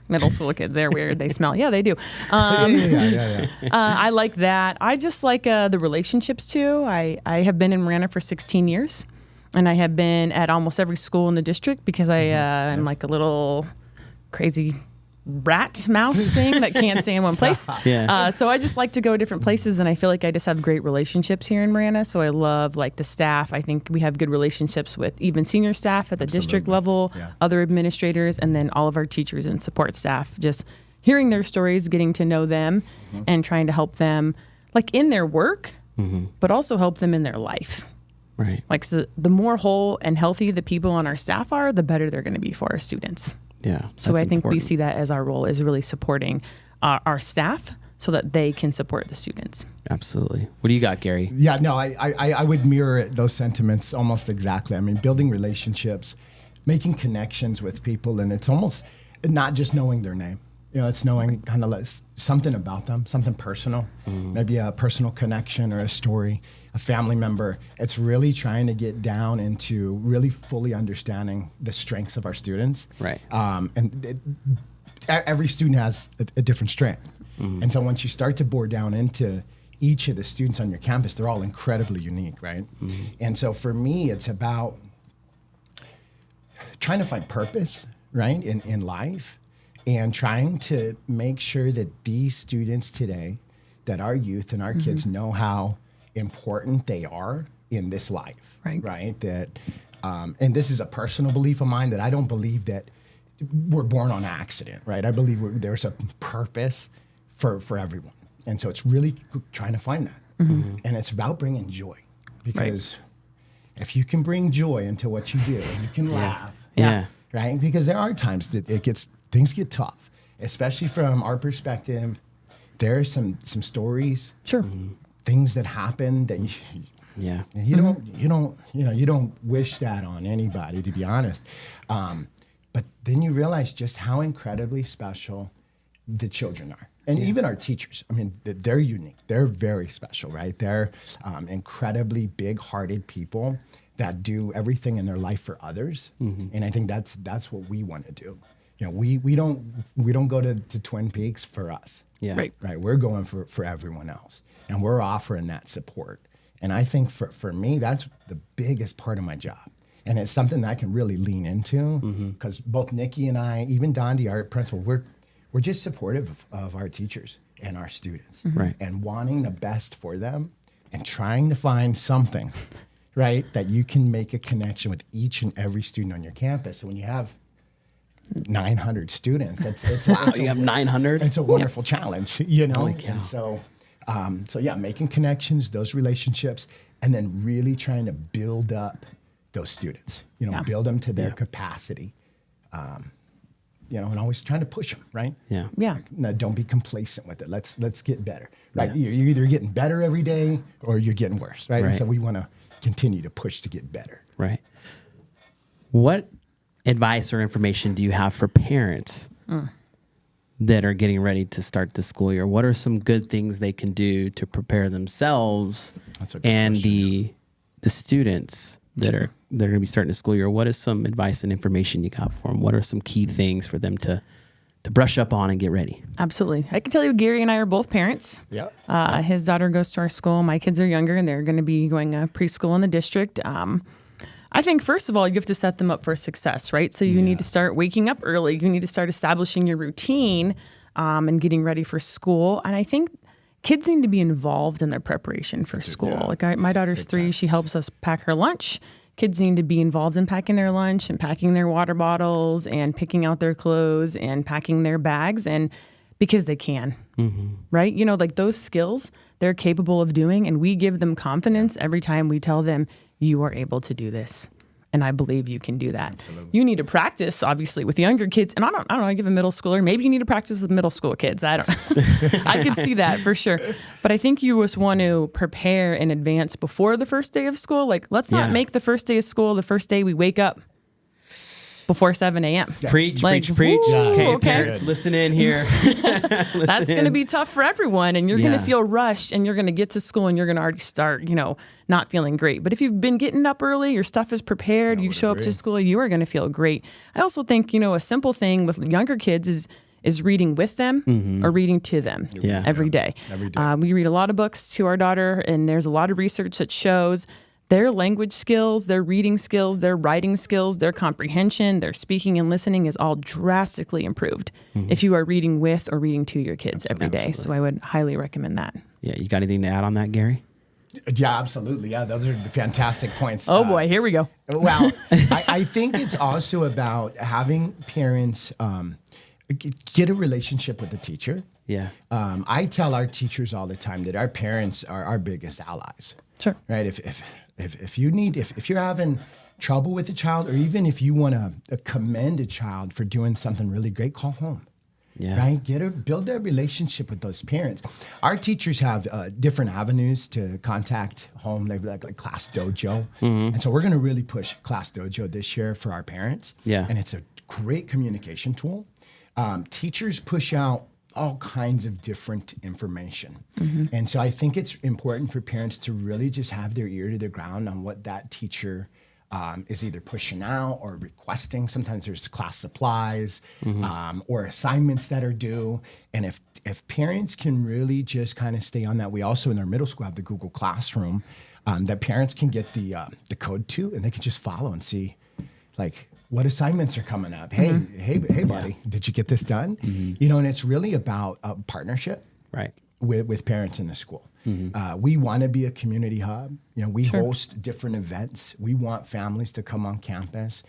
middle school kids, they're weird. They smell. Yeah, they do. I like that. I just like the relationships too. I have been in Marana for 16 years, and I have been at almost every school in the district because I'm like a little crazy rat mouse thing that can't stay in one place. So I just like to go different places, and I feel like I just have great relationships here in Marana. So I love the staff. I think we have good relationships with even senior staff at the district level, other administrators, and then all of our teachers and support staff. Just hearing their stories, getting to know them, and trying to help them in their work, but also help them in their life. Right. So the more whole and healthy the people on our staff are, the better they're going to be for our students. Yeah. So I think we see that as our role, is really supporting our staff so that they can support the students. Absolutely. What do you got, Gary? Yeah, no, I would mirror those sentiments almost exactly. I mean, building relationships, making connections with people, and it's almost not just knowing their name. It's knowing kind of something about them, something personal, maybe a personal connection or a story, a family member. It's really trying to get down into really fully understanding the strengths of our students. Right. Every student has a different strength. And so once you start to bore down into each of the students on your campus, they're all incredibly unique, right? And so for me, it's about trying to find purpose, right, in life, and trying to make sure that these students today, that our youth and our kids know how important they are in this life, right? That, and this is a personal belief of mine, that I don't believe that we're born on accident, right? I believe there's a purpose for everyone. And so it's really trying to find that. And it's about bringing joy, because if you can bring joy into what you do, and you can laugh, right? Because there are times that things get tough, especially from our perspective. There are some stories, things that happen that you don't wish that on anybody, to be honest. But then you realize just how incredibly special the children are. And even our teachers, I mean, they're unique. They're very special, right? They're incredibly big-hearted people that do everything in their life for others. And I think that's what we want to do. You know, we don't go to Twin Peaks for us. Right. We're going for everyone else, and we're offering that support. And I think for me, that's the biggest part of my job. And it's something that I can really lean into, because both Nikki and I, even Dondi, our principal, we're just supportive of our teachers and our students, and wanting the best for them, and trying to find something, right, that you can make a connection with each and every student on your campus. So when you have 900 students, it's wow, you have 900. It's a wonderful challenge, you know. And so making connections, those relationships, and then really trying to build up those students, build them to their capacity, and always trying to push them, right? No, don't be complacent with it. Let's get better, right? You're either getting better every day or you're getting worse, right? And so we want to continue to push to get better. Right. What advice or information do you have for parents that are getting ready to start the school year? What are some good things they can do to prepare themselves and the students that are going to be starting the school year? What is some advice and information you got for them? What are some key things for them to brush up on and get ready? Absolutely. I can tell you, Gary and I are both parents. His daughter goes to our school. My kids are younger, and they're going to be going preschool in the district. I think, first of all, you have to set them up for success, right? So you need to start waking up early. You need to start establishing your routine and getting ready for school. And I think kids need to be involved in their preparation for school. My daughter's 3. She helps us pack her lunch. Kids need to be involved in packing their lunch and packing their water bottles and picking out their clothes and packing their bags, and because they can, right? Those skills they're capable of doing, and we give them confidence every time we tell them, you are able to do this, and I believe you can do that. Absolutely. You need to practice, obviously, with younger kids, and I don't know, I give a middle schooler, maybe you need to practice with middle school kids. I don't I could see that for sure. But I think you just want to prepare in advance before the first day of school. Let's not make the first day of school the first day we wake up before 7 a.m. Preach. Okay, parents, listen in here. That's going to be tough for everyone, and you're going to feel rushed, and you're going to get to school, and you're going to already start, not feeling great. But if you've been getting up early, your stuff is prepared, you show up to school, you are going to feel great. I also think, a simple thing with younger kids is reading with them or reading to them every day. We read a lot of books to our daughter, and there's a lot of research that shows their language skills, their reading skills, their writing skills, their comprehension, their speaking and listening is all drastically improved if you are reading with or reading to your kids every day. So I would highly recommend that. Yeah, you got anything to add on that, Gary? Yeah, absolutely. Yeah, those are the fantastic points. Oh boy, here we go. Well, I think it's also about having parents get a relationship with the teacher. Yeah. I tell our teachers all the time that our parents are our biggest allies. Sure. Right. If you're having trouble with a child, or even if you want to commend a child for doing something really great, call home. Yeah. Right. Build that relationship with those parents. Our teachers have different avenues to contact home. They've like Class Dojo, and so we're going to really push Class Dojo this year for our parents. Yeah. And it's a great communication tool. Teachers push out all kinds of different information. And so I think it's important for parents to really just have their ear to the ground on what that teacher is either pushing out or requesting. Sometimes there's class supplies or assignments that are due. And if parents can really just kind of stay on that, we also in our middle school have the Google Classroom that parents can get the code to, and they can just follow and see, like, what assignments are coming up? Hey, buddy, did you get this done? You know, and it's really about a partnership, right, with parents in the school. We want to be a community hub. You know, we host different events. We want families to come on campus.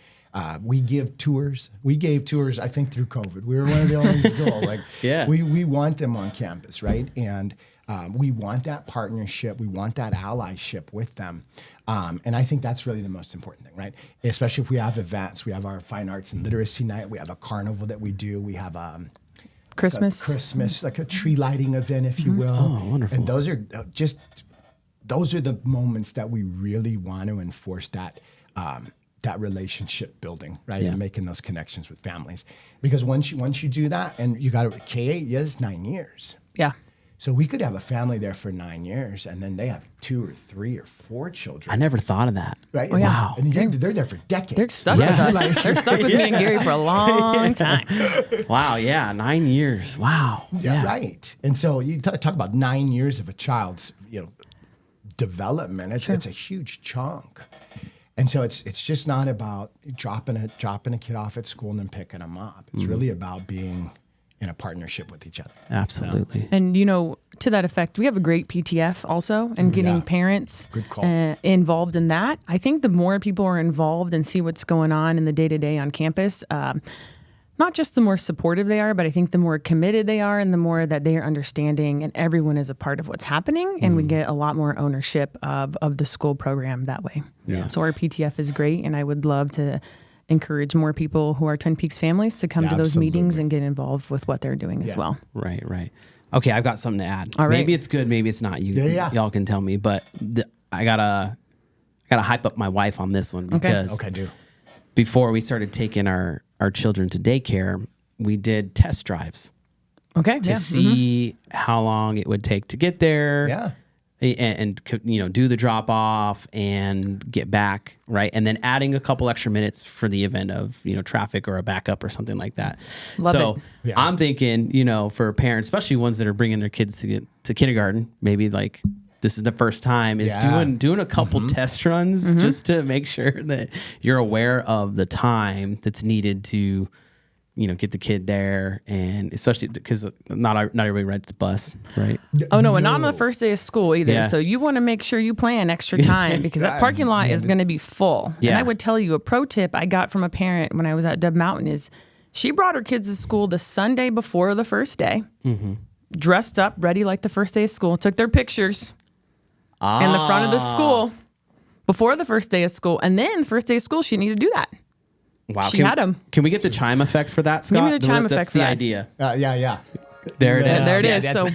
We give tours. We gave tours, I think, through COVID. We were one of the only schools. Like, we want them on campus, right? And we want that partnership. We want that allyship with them. And I think that's really the most important thing, right? Especially if we have events. We have our Fine Arts and Literacy Night. We have a carnival that we do. We have Christmas, like a tree lighting event, if you will. Oh, wonderful. And those are those are the moments that we really want to enforce that relationship building, right? And making those connections with families. Because once you do that, and you got K-8 is 9 years. Yeah. So we could have a family there for 9 years, and then they have 2 or 3 or 4 children. I never thought of that. Right? Oh, yeah. Wow. And they're there for decades. They're stuck with us. They're stuck with me and Gary for a long time. Wow. Yeah. 9 years. Wow. Yeah. Right. And so you talk about 9 years of a child's, development. It's a huge chunk. And so it's just not about dropping a kid off at school and then picking them up. It's really about being in a partnership with each other. Absolutely. And, to that effect, we have a great PTF also, and getting parents involved in that. I think the more people are involved and see what's going on in the day-to-day on campus, not just the more supportive they are, but I think the more committed they are and the more that they are understanding and everyone is a part of what's happening, and we get a lot more ownership of the school program that way. Yeah. So our PTF is great, and I would love to encourage more people who are Twin Peaks families to come to those meetings and get involved with what they're doing as well. Right. Okay, I've got something to add. All right. Maybe it's good, maybe it's not. Y'all can tell me, but I gotta hype up my wife on this one because before we started taking our children to daycare, we did test drives. Okay. To see how long it would take to get there. Yeah. And do the drop off and get back, right? And then adding a couple extra minutes for the event of traffic or a backup or something like that. Love it. I'm thinking, for parents, especially ones that are bringing their kids to kindergarten, maybe like this is the first time, is doing a couple test runs just to make sure that you're aware of the time that's needed to get the kid there, and especially because not everybody rides the bus, right? Oh no, and not on the first day of school either. Yeah. So you want to make sure you plan extra time because that parking lot is going to be full. Yeah. And I would tell you a pro tip I got from a parent when I was at Dub Mountain is she brought her kids to school the Sunday before the first day, dressed up, ready like the first day of school, took their pictures in the front of the school before the first day of school, and then the first day of school she needed to do that. Wow, She had them. Can we get the chime effect for that, Scott? Give me the chime That's effect the for that. idea. Yeah. There it is. There it is. So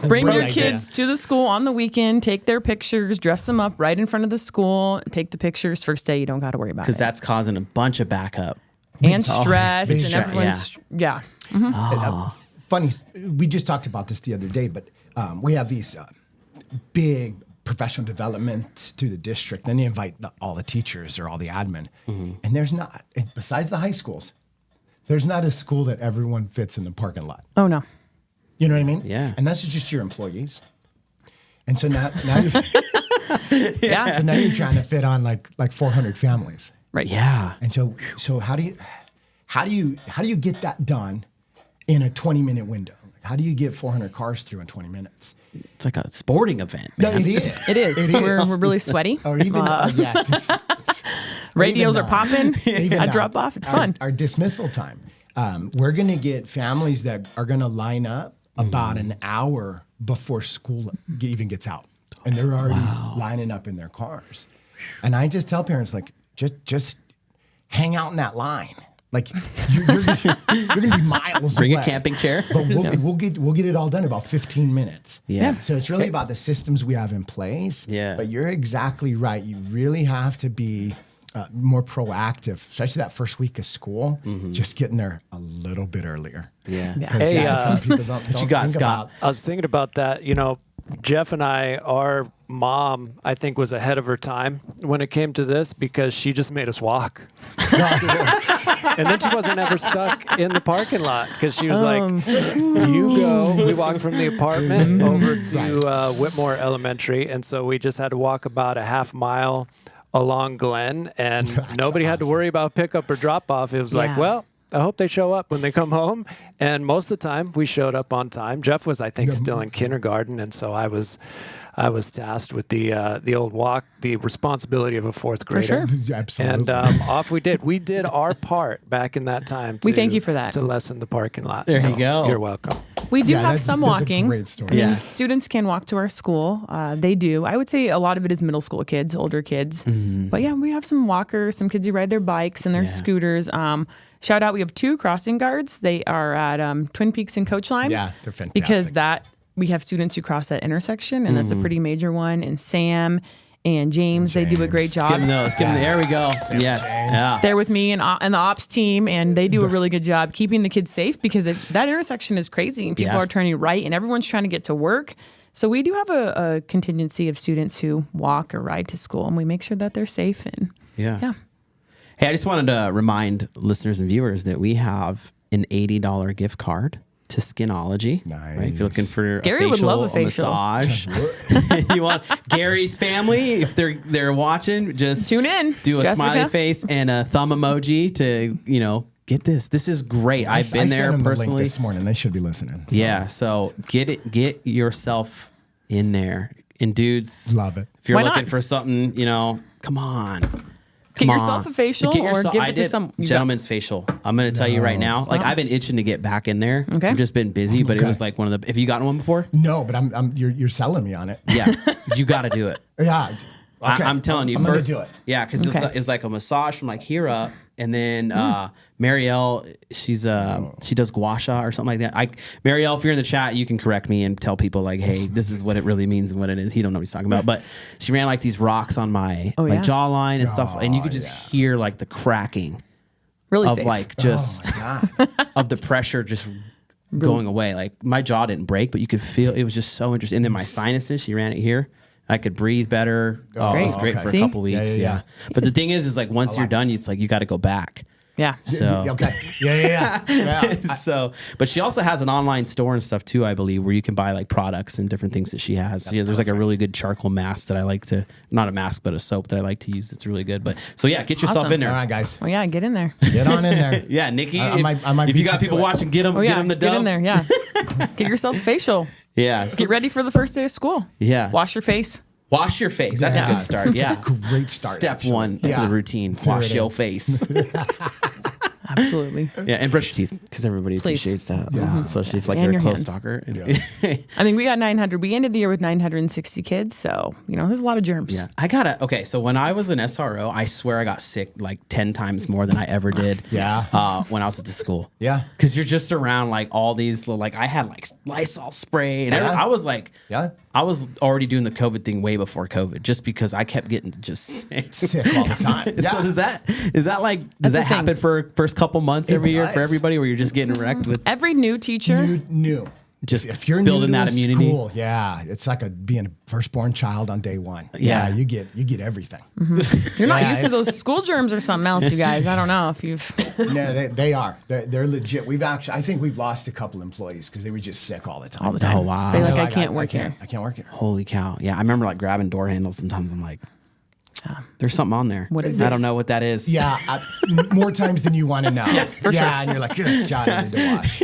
bring your idea. kids to the school on the weekend, take their pictures, dress them up right in front of the school, take the pictures. First day, you don't got to worry about it. Because that's causing a bunch of backup. And stress, Big and stress. everyone's, yeah. Funny, we just talked about this the other day, but we have these big professional development through the district. Then they invite all the teachers or all the admin. And there's not, besides the high schools, there's not a school that everyone fits in the parking lot. Oh, no. You know what I mean? Yeah. And that's just your employees. And so now you're, so now you're trying to fit on like 400 families. Right. Yeah. And so how do you get that done in a 20-minute window? How do you get 400 cars through in 20 minutes? It's like a sporting event, No, man. it is. It is. It is. We're really sweaty. Or even Radios even, are popping. I drop off. It's fun. Our dismissal time. We're going to get families that are going to line up about an hour before school even gets out, and they're already lining up in their cars. And I just tell parents, like, just hang out in that line. Like you're gonna be miles Bring away. a camping chair. But we'll get it all done in about 15 minutes. Yeah. So it's really about the systems we have in place. Yeah. But you're exactly right. You really have to be more proactive, especially that first week of school. Just getting there a little bit earlier. Yeah. Hey, some people don't you got, think Scott? about. I was thinking about that. Jeff and our mom, I think, was ahead of her time when it came to this because she just made us walk. And then she wasn't ever stuck in the parking lot because she was like, you go. We walked from the apartment over to Whitmore Elementary. And so we just had to walk about a half mile along Glen, and nobody had to worry about pickup or drop off. It was like, well, I hope they show up when they come home. And most of the time we showed up on time. Jeff was, I think, still in kindergarten. And so I was tasked with the old walk, the responsibility of a fourth grader. For sure. Absolutely. And off we did. We did our part back in that time. We thank you for that. To lessen the parking lot. There you go. You're welcome. We do have some walking. That's a great story. Yeah. Students can walk to our school. They do. I would say a lot of it is middle school kids, older kids. But yeah, we have some walkers, some kids who ride their bikes and their scooters. Shout out, we have 2 crossing guards. They are at Twin Peaks and Coach Line. Yeah, they're fantastic. Because we have students who cross that intersection, and that's a pretty major one. And Sam and James, they do a great job. Give them those. Give them, there we go. Yes. Yeah. They're with me and the ops team, and they do a really good job keeping the kids safe because that intersection is crazy, and people are turning right, and everyone's trying to get to work. So we do have a contingency of students who walk or ride to school, and we make sure that they're safe. And yeah. Hey, I just wanted to remind listeners and viewers that we have an $80 gift card to Skinology. Nice. Right? If you're looking for Gary a facial, would love a facial. massage, you want Gary's family, if they're watching, just tune in. Do a Jessica. smiley face and a thumb emoji to get this. This is great. I've been there sent them personally the link this morning. They should be listening. So. Yeah, so get yourself in there. And dudes, love it. If you're Why looking not? for something, come on. Get yourself a facial or give it to some gentleman's facial. I'm going to tell you right now. Like I've been itching to get back in there. Okay. I've just been busy, but it was like one of the. Have you gotten one before? No, but you're selling me on it. Yeah, you got to do it. Yeah. Okay. I'm telling you. I'm going to do it. Yeah, because it's like a massage from like here up, and then Marielle, she does gua sha or something like that. Marielle, if you're in the chat, you can correct me and tell people like, hey, this is what it really means and what it is. He don't know what he's talking about, but she ran like these rocks on my jawline and stuff, and you could just hear like the cracking of safe. like just of the pressure just going away. Like my jaw didn't break, but you could feel it was just so interesting. And then my sinuses, she ran it here. I could breathe better. It was great for a couple weeks. Yeah. But the thing is like once you're done, it's like you got to go back. Yeah. So okay. Yeah. So, but she also has an online store and stuff too, I believe, where you can buy like products and different things that she has. So, there's like a really good charcoal mask that I like to, not a mask, but a soap that I like to use. It's really good. But so yeah, get yourself in there. All right, guys. Well, yeah, get in there. Get on in there. Yeah, Nikki. I might if you beat got you people to it. watching, get them. Oh, yeah. Get them the Get in dub. there. Yeah. Get yourself a facial. Yeah. Get ready for the first day of school. Yeah. Wash your face. Wash your face. That's a good start. That's Yeah. a great start. Step actually. one to the routine. Wash it your is. face. Absolutely. Yeah, and brush your teeth because everybody Please. appreciates that. Yeah. Especially if like And you're a your close hands. stalker. I mean, we got 900. We ended the year with 960 kids. So, there's a lot of germs. Yeah. Okay, so when I was an SRO, I swear I got sick like 10 times more than I ever did. Yeah. When I was at the school. Yeah. Because you're just around like all these, like I had like Lysol spray and Yeah. I was like, Yeah. I was already doing the COVID thing way before COVID, just because I kept getting just sick. Sick all the time. So Yeah. does that happen the thing. for first couple months every year for does. everybody, where you're just getting wrecked with Every new teacher. New. just If you're building new to that a immunity? school, yeah, it's like being a firstborn child on day one. Yeah. You get everything. You're not Yeah, used to it's- those school germs or something else, you guys. I don't know if you've. No, they are. They're legit. I think we've lost a couple employees because they were just sick all the time. All the time. Oh, wow. They're like, They're I can't work here. I can't work here. Holy cow. Yeah, I remember like grabbing door handles sometimes. I'm like, there's something on there. What is I this? don't know what that is. Yeah, more times than you want to know. Yeah, for sure. and you're like, good God, I need to wash.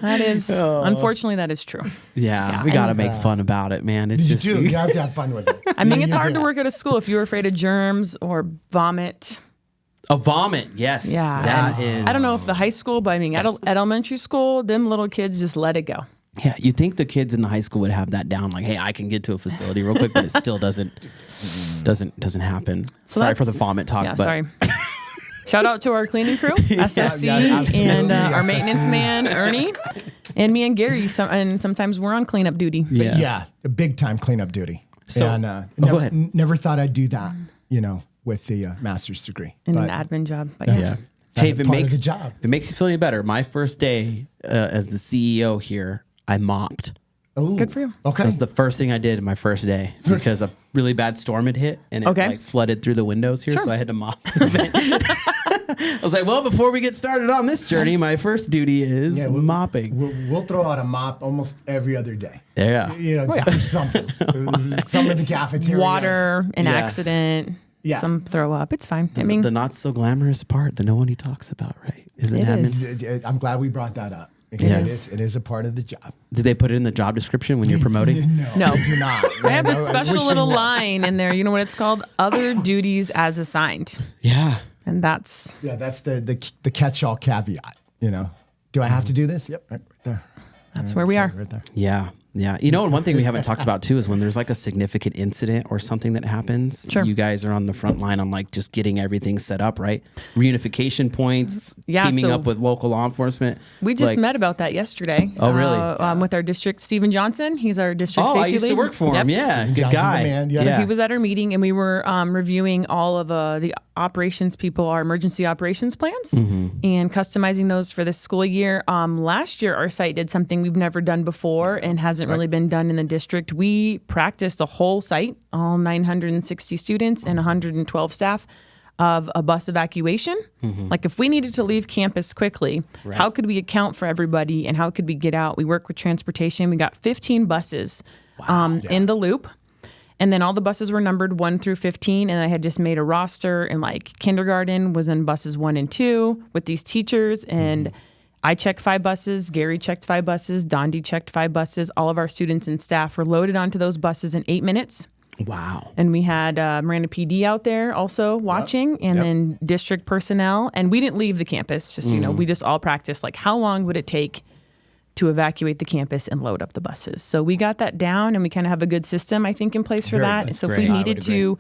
That is, unfortunately, that is true. Yeah, we got to make fun about it, man. It's You just do. You have to have fun with it. I mean, it's You hard do. to work at a school if you're afraid of germs or vomit. a vomit. Yes. Yeah. That is. I don't know if the high school, but I mean, at elementary school, them little kids just let it go. Yeah, you think the kids in the high school would have that down, like, hey, I can get to a facility real quick, but it still doesn't happen. So Sorry for the that's- vomit talk. Yeah, but sorry. Shout out to our cleaning crew, SSC, Yeah, absolutely. and our SSC. maintenance man, Ernie, and me and Gary. And sometimes we're on cleanup duty. Yeah, a big time cleanup duty. So- and, go ahead. Never thought I'd do that, with the master's degree. And But an admin job. But yeah. Hey, if it part of makes the job. if it makes you feel any better, my first day as the CEO here, I mopped. Ooh, Good for you. Okay. That's the first thing I did my first day because a really bad storm had hit and it Okay. like flooded through the windows here, so I had to mop. I was like, well, before we get started on this journey, my first duty is mopping. We'll throw out a mop almost every other day. Yeah. Something. Something in the cafeteria. water, an Yeah. accident. Yeah. Some throw up. It's fine. I mean, the not so glamorous part that no one talks about, right? Isn't It admin? is. I'm glad we brought that up. Because Yes. it is a part of the job. Did they put it in the job description when you're promoting? No. I do not. I have a wish special you little would. line in there. You know what it's called? Other duties as assigned. Yeah. And that's Yeah, that's the catch-all caveat. You know, do I have to do this? Yep, right there. that's where we are. Right there. Yeah. Yeah. You know, and one thing we haven't talked about too is when there's like a significant incident or something that happens, Sure. you guys are on the front line on like just getting everything set up, right? Reunification points, Yeah, teaming so- up with local law enforcement. We just Like- met about that yesterday. Oh, really? With our district, Stephen Johnson. He's our district Oh, safety I used lead. to work for him. Yep. Yeah. Stephen Good Johnson's guy. the man, yeah. So Yeah. he was at our meeting, and we were reviewing all of the operations people, our emergency operations plans, and customizing those for this school year. Last year, our site did something we've never done before and hasn't really been done in the district. We practiced the whole site, all 960 students and 112 staff, of a bus evacuation. Like if we needed to leave campus quickly, how could we account for everybody and how could we get out? We work with transportation. We got 15 buses in the loop. And then all the buses were numbered 1 through 15. And I had just made a roster, and like kindergarten was in buses 1 and 2 with these teachers. And I checked 5 buses. Gary checked 5 buses. Dondi checked 5 buses. All of our students and staff were loaded onto those buses in 8 minutes. Wow. And we had Marana PD out there also watching, and then district personnel. And we didn't leave the campus. Just, you know, we just all practiced like how long would it take to evacuate the campus and load up the buses. So we got that down, and we kind of have a good system, I think, in place for that. that's So if great. we I would needed to,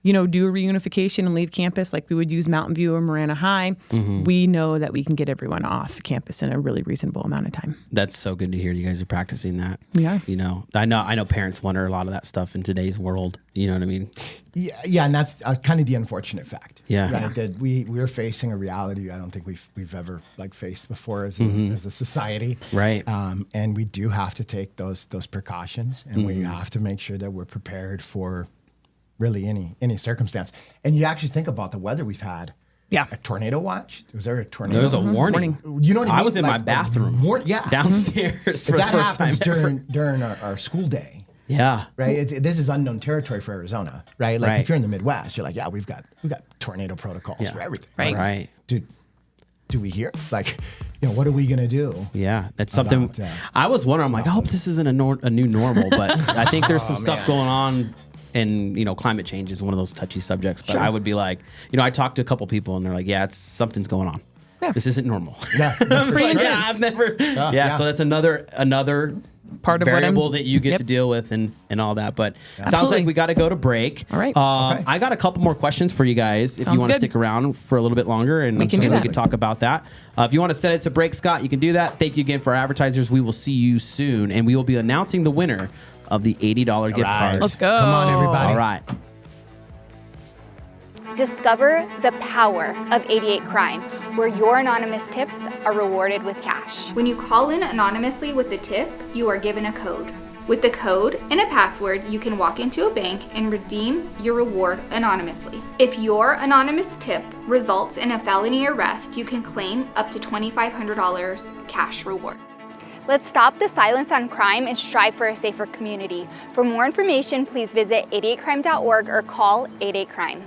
you know, do a reunification and leave campus like we would use Mountain View or Marana High, we know that we can get everyone off campus in a really reasonable amount of time. That's so good to hear you guys are practicing that. Yeah. You know, I know parents wonder a lot of that stuff in today's world. You know what I mean? Yeah, and that's kind of the unfortunate fact. Yeah. Right, that we're facing a reality I don't think we've ever like faced before as a society. Right. And we do have to take those precautions, and we have to make sure that we're prepared for really any circumstance. And you actually think about the weather we've had. Yeah. A tornado watch? Was there a tornado? There was a warning. You know what I mean? I was in my Like, bathroom yeah. downstairs If for the that first time happens ever. during our school day, Yeah. right? This is unknown territory for Arizona, right? Like Right. if you're in the Midwest, you're like, yeah, we've got tornado protocols for everything. Right. Right. Do we hear? Like, you know, what are we gonna do? Yeah, that's something. About, I was wondering. I'm like, I hope this isn't a new normal, but I think there's some stuff going on, and you know, climate change is one of those touchy subjects. But I would be like, you know, I talked to a couple people, and they're like, yeah, something's going on. Yeah. This isn't normal. Yeah, that's pretty Like, intense. yeah, I've never. Yeah, yeah. so that's another Part of what variable I'm- that you get Yep. to deal with and all that. But it sounds Absolutely. like we got to go to break. All right. Okay. I got a couple more questions for you guys if you Sounds want to good. stick around for a little bit longer, and We can do we that. can talk about that. If you want to set it to break, Scott, you can do that. Thank you again for our advertisers. We will see you soon, and we will be announcing the winner of the $80 gift card. Let's go. Come on, everybody. All right. Discover the power of 88 Crime, where your anonymous tips are rewarded with cash. When you call in anonymously with the tip, you are given a code. With the code and a password, you can walk into a bank and redeem your reward anonymously. If your anonymous tip results in a felony arrest, you can claim up to $2,500 cash reward. Let's stop the silence on crime and strive for a safer community. For more information, please visit 88crime.org or call 88crime.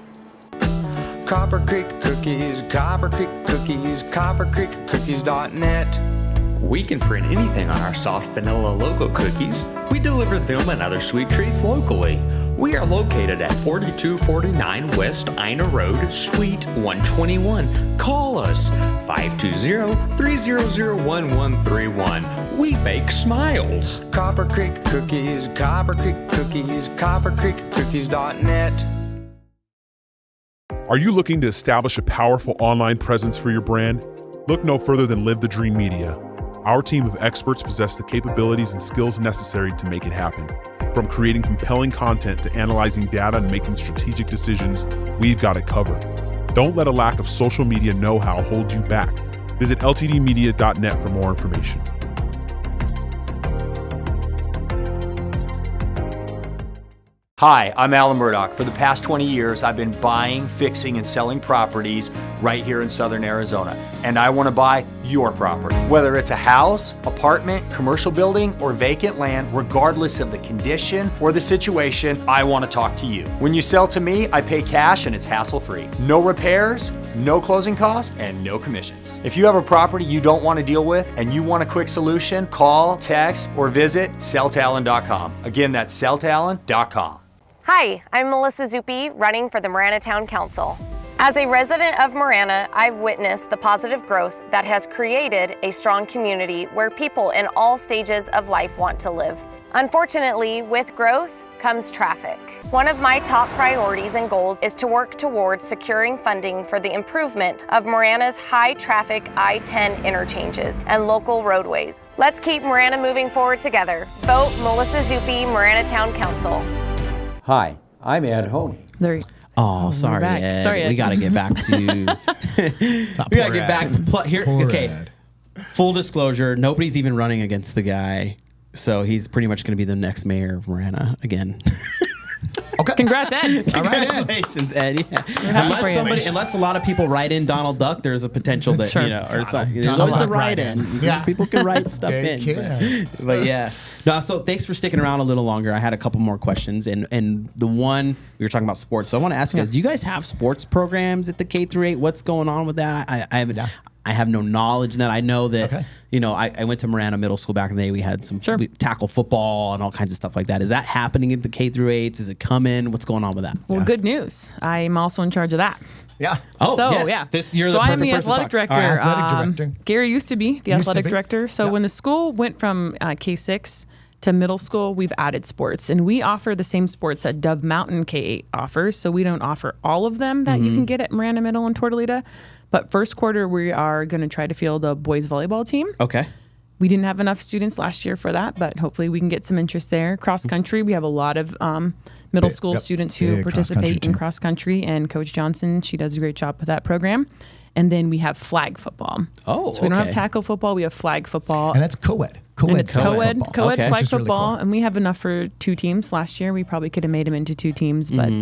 Copper Creek Cookies, Copper Creek Cookies, coppercreekcookies.net. We can print anything on our soft vanilla logo cookies. We deliver them and other sweet treats locally. We are located at 4249 West Ina Road, Suite 121. Call us 520-300-1131. We bake smiles. Copper Creek Cookies, Copper Creek Cookies, coppercreekcookies.net. Are you looking to establish a powerful online presence for your brand? Look no further than Live the Dream Media. Our team of experts possess the capabilities and skills necessary to make it happen. From creating compelling content to analyzing data and making strategic decisions, we've got it covered. Don't let a lack of social media know-how hold you back. Visit ltdmedia.net for more information. Hi, I'm Alan Murdoch. For the past 20 years, I've been buying, fixing, and selling properties right here in Southern Arizona. And I want to buy your property. Whether it's a house, apartment, commercial building, or vacant land, regardless of the condition or the situation, I want to talk to you. When you sell to me, I pay cash and it's hassle-free. No repairs, no closing costs, and no commissions. If you have a property you don't want to deal with and you want a quick solution, call, text, or visit selltalon.com. Again, that's selltalon.com. Hi, I'm Melissa Zuppi, running for the Marana Town Council. As a resident of Marana, I've witnessed the positive growth that has created a strong community where people in all stages of life want to live. Unfortunately, with growth comes traffic. One of my top priorities and goals is to work towards securing funding for the improvement of Marana's high-traffic I-10 interchanges and local roadways. Let's keep Marana moving forward together. Vote Melissa Zuppi, Marana Town Council. Hi, I'm Ed Honey. Oh, sorry, back. Ed. Sorry, Ed. We got to get back to. We got to get back. Here, Poor okay. Ed. Full disclosure: nobody's even running against the guy, so he's pretty much going to be the next mayor of Marana again. Okay. Congrats, Ed. All right, Ed. Congratulations, Ed. Yeah. happy for you. Unless a lot of people write in Donald Duck, there's a potential that Sure. or something. There's Donald always the Duck write write-in. in. Yeah. People can write stuff They in. can. But yeah. No, so thanks for sticking around a little longer. I had a couple more questions, and the one we were talking about sports. So I want to ask you guys: do you guys have sports programs at the K-8? What's going on with that? I haven't. Yeah. I have no knowledge in that. I know that, Okay. I went to Marana Middle School back in the day. We had some tackle football and all kinds of stuff like that. Is that happening at the K-8s? Is it coming? What's going on with that? Well, good news. I'm also in charge of that. Yeah. Oh, so, yes. yeah. You're so the I'm perfect the person to athletic talk. director. All right, athletic director. Gary used to be the Used to athletic be. director. So Yeah. when the school went from K6 to middle school, we've added sports. And we offer the same sports that Dove Mountain K-8 offers. So we don't offer all of them that you can get at Marana Middle and Tortolita. But first quarter, we are going to try to field a boys volleyball team. Okay. We didn't have enough students last year for that, but hopefully we can get some interest there. Cross country, we have a lot of middle school Yep. students who Big cross-country participate in team. cross country, and Coach Johnson, she does a great job with that program. And then we have flag football. Oh, so we don't have okay. tackle football, we have flag football. And that's co-ed. And it's co-ed football. Okay. flag Which is really football, cool. and we have enough for 2 teams. Last year, we probably could have made them into 2 teams, but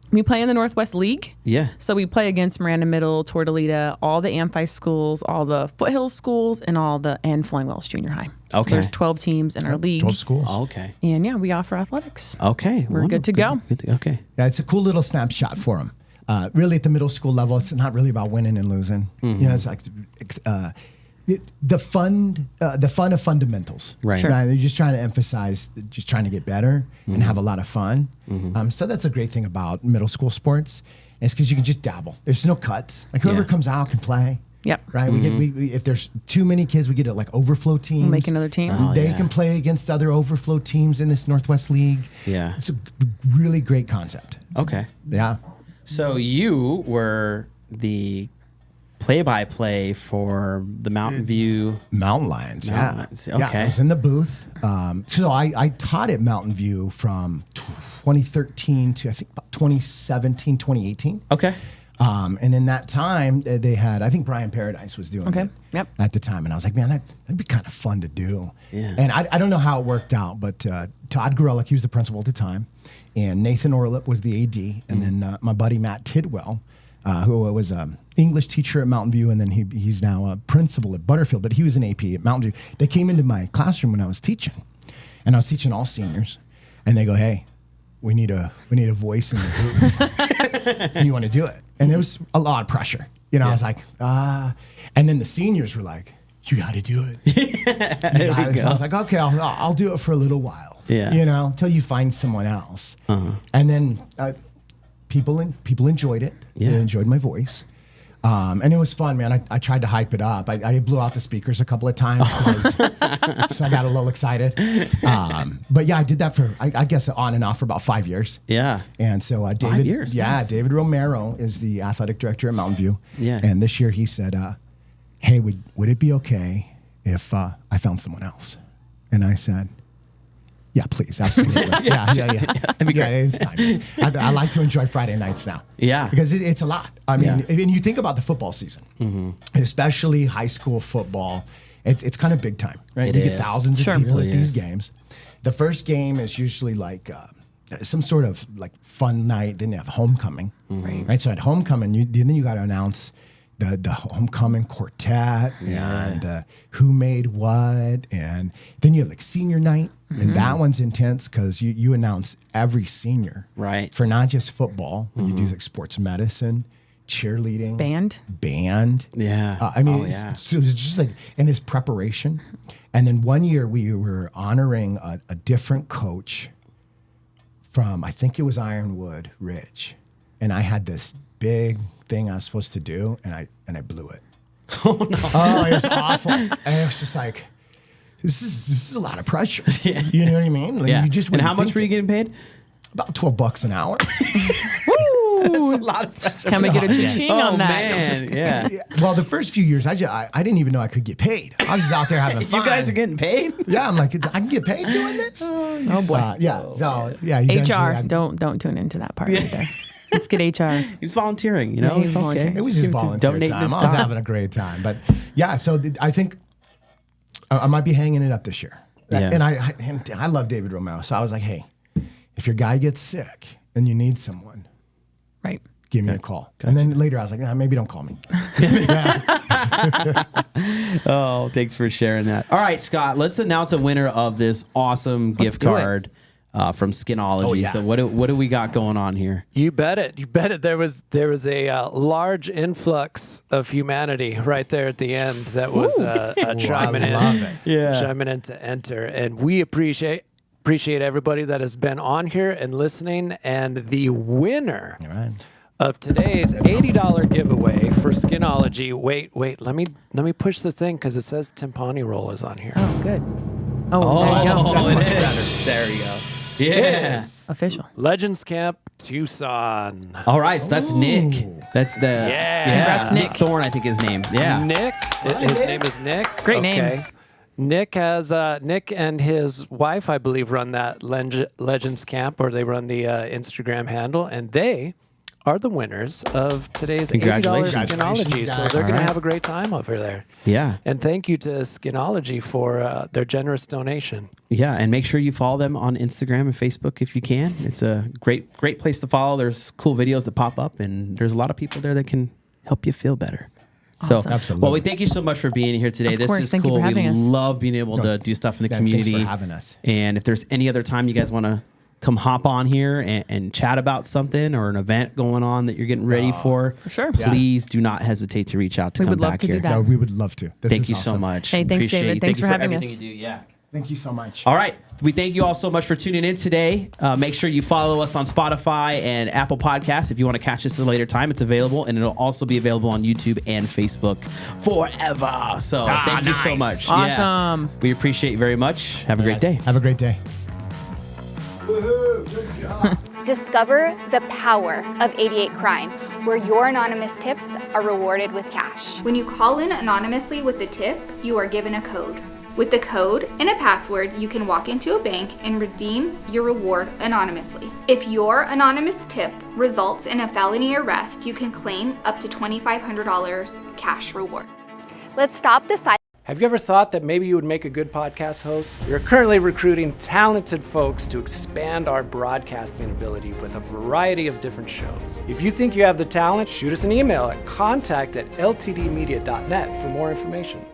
we play in the Northwest League. Yeah. So we play against Marana Middle, Tortolita, all the Amphi schools, all the Foothills schools, and Flowing Wells Junior High. So Okay. there's 12 teams in our league. 12 schools. Okay. And yeah, we offer athletics. Okay. We're good to go. Okay. Yeah, it's a cool little snapshot for them. Really, at the middle school level, it's not really about winning and losing. Mm-hmm. You know, it's like the fun of fundamentals. Right. Sure. They're just trying to emphasize, just trying to get better and have a lot of fun. So that's a great thing about middle school sports. It's because you can just dabble. There's no cuts. Like whoever Yeah. comes out can play. Yep. Right. We if there's too many kids, we get like overflow teams. We'll make another team. Oh, They yeah. can play against other overflow teams in this Northwest League. Yeah. It's a really great concept. Okay. Yeah. So you were the play-by-play for the Mountain View. Mountain Lions. Mountain Lions, Yeah. okay. I was in the booth. So I taught at Mountain View from 2013 to I think about 2017, 2018. Okay. And in that time, they had, I think Brian Paradise was doing it Yep. at the time. And I was like, man, that'd be kind of fun to do. Yeah. And I don't know how it worked out, but Todd Gorelick, he was the principal at the time, and Nathan Orlip was the AD. And then my buddy Matt Tidwell, who was an English teacher at Mountain View, and then he's now a principal at Butterfield, but he was an AP at Mountain View. They came into my classroom when I was teaching, and I was teaching all seniors, and they go, hey, we need a voice in the booth. You want to do it? And there was a lot of pressure. You know, I was like, and then the seniors were like, you got to do it. So I was like, okay, I'll do it for a little while. Yeah. You know, until you find someone else. And then people enjoyed it. Yeah. They enjoyed my voice. And it was fun, man. I tried to hype it up. I blew out the speakers a couple of times, so I got a little excited. But yeah, I did that for, I guess, on and off for about 5 years. Yeah. And so David, 5 years, nice. David Romero is the athletic director at Mountain View. Yeah. And this year he said, hey, would it be okay if I found someone else? And I said, yeah, please, absolutely. Yeah, it's time. I like to enjoy Friday nights now. Yeah. Because it's a lot. I mean, and you think about the football season, Mm-hmm. and especially high school football, it's kind of big time, right? It You get is. thousands Sure. of people Really at these is. games. The first game is usually like some sort of like fun night. Then you have homecoming, right? So at homecoming, then you got to announce the homecoming quartet and who made what, and then you have like senior night, and that one's intense because you announce every senior, right, for not just football, but you do like sports medicine, cheerleading, band. Yeah. I mean, so it's just like in his preparation. And then one year we were honoring a different coach from, I think it was Ironwood Ridge. And I had this big thing I was supposed to do, and I blew it. Oh, no. Oh, it was awful. And it was just like, this is a lot of pressure. Yeah. You know what I mean? Like, you just and how much were you getting paid? About $12 an hour. That's a lot of pressure. Can we get a cha-ching on that? Man. Yeah. Well, the first few years, I didn't even know I could get paid. I was just out there having fun. You guys are getting paid? Yeah, I'm like, I can get paid doing this? Oh boy. Yeah. So, yeah. HR, don't tune into that part either. Let's get HR. He's volunteering, you know? Yeah, he's it's volunteering. okay. It was just volunteer Donate time. this I was time. having a great time. But yeah, so I think I might be hanging it up this year. Yeah. And I love David Romero. So I was like, hey, if your guy gets sick and you need someone, right, give me a call. Gotcha. And then later I was like, maybe don't call me. Oh, thanks for sharing that. All right, Scott, let's announce a winner of this awesome gift card from Skinology. Oh, yeah. So what do we got going on here? You bet it. There was a large influx of humanity right there at the end that was chiming in to enter, and we appreciate everybody that has been on here and listening. And the winner of today's $80 giveaway for Skinology. Wait, let me push the thing because it says Timpani Roll is on here. That's good. Oh, there you go. That's much better. There you go. Yes. Official. Legends Camp Tucson. All right, so that's Nick. That's the Congrats, Nick. Thorne, I think his name. Yeah. Nick. His name is Nick. Great name. Nick and his wife, I believe, run that Legends Camp, or they run the Instagram handle, and they are the winners of today's $80 Skinology. So they're going to have a great time over there. Yeah. And thank you to Skinology for their generous donation. Yeah, and make sure you follow them on Instagram and Facebook if you can. It's a great place to follow. There's cool videos that pop up, and there's a lot of people there that can help you feel better. Awesome. So, Absolutely. well, we thank you so much for being here today. Of course. Is Thank you cool. for having We us. love being able to do stuff in the community. Thanks for having us. And if there's any other time you guys want to come hop on here and chat about something or an event going on that you're getting ready for sure. Please do not hesitate to reach out to come would love back to do here. that. No, we would love to. Thank you so much. Hey, thanks, Appreciate David. you. Thanks Thank you for having everything us. you do. Yeah. Thank you so much. All right. We thank you all so much for tuning in today. Make sure you follow us on Spotify and Apple Podcasts. If you want to catch this at a later time, it's available, and it'll also be available on YouTube and Facebook forever. So thank you so much. Awesome. Yeah. We appreciate you very much. Have a great day. Have a great day. Discover the power of 88 Crime, where your anonymous tips are rewarded with cash. When you call in anonymously with a tip, you are given a code. With the code and a password, you can walk into a bank and redeem your reward anonymously. If your anonymous tip results in a felony arrest, you can claim up to $2,500 cash reward. Let's stop the silence. Have you ever thought that maybe you would make a good podcast host? We are currently recruiting talented folks to expand our broadcasting ability with a variety of different shows. If you think you have the talent, shoot us an email at contact@ltdmedia.net for more information.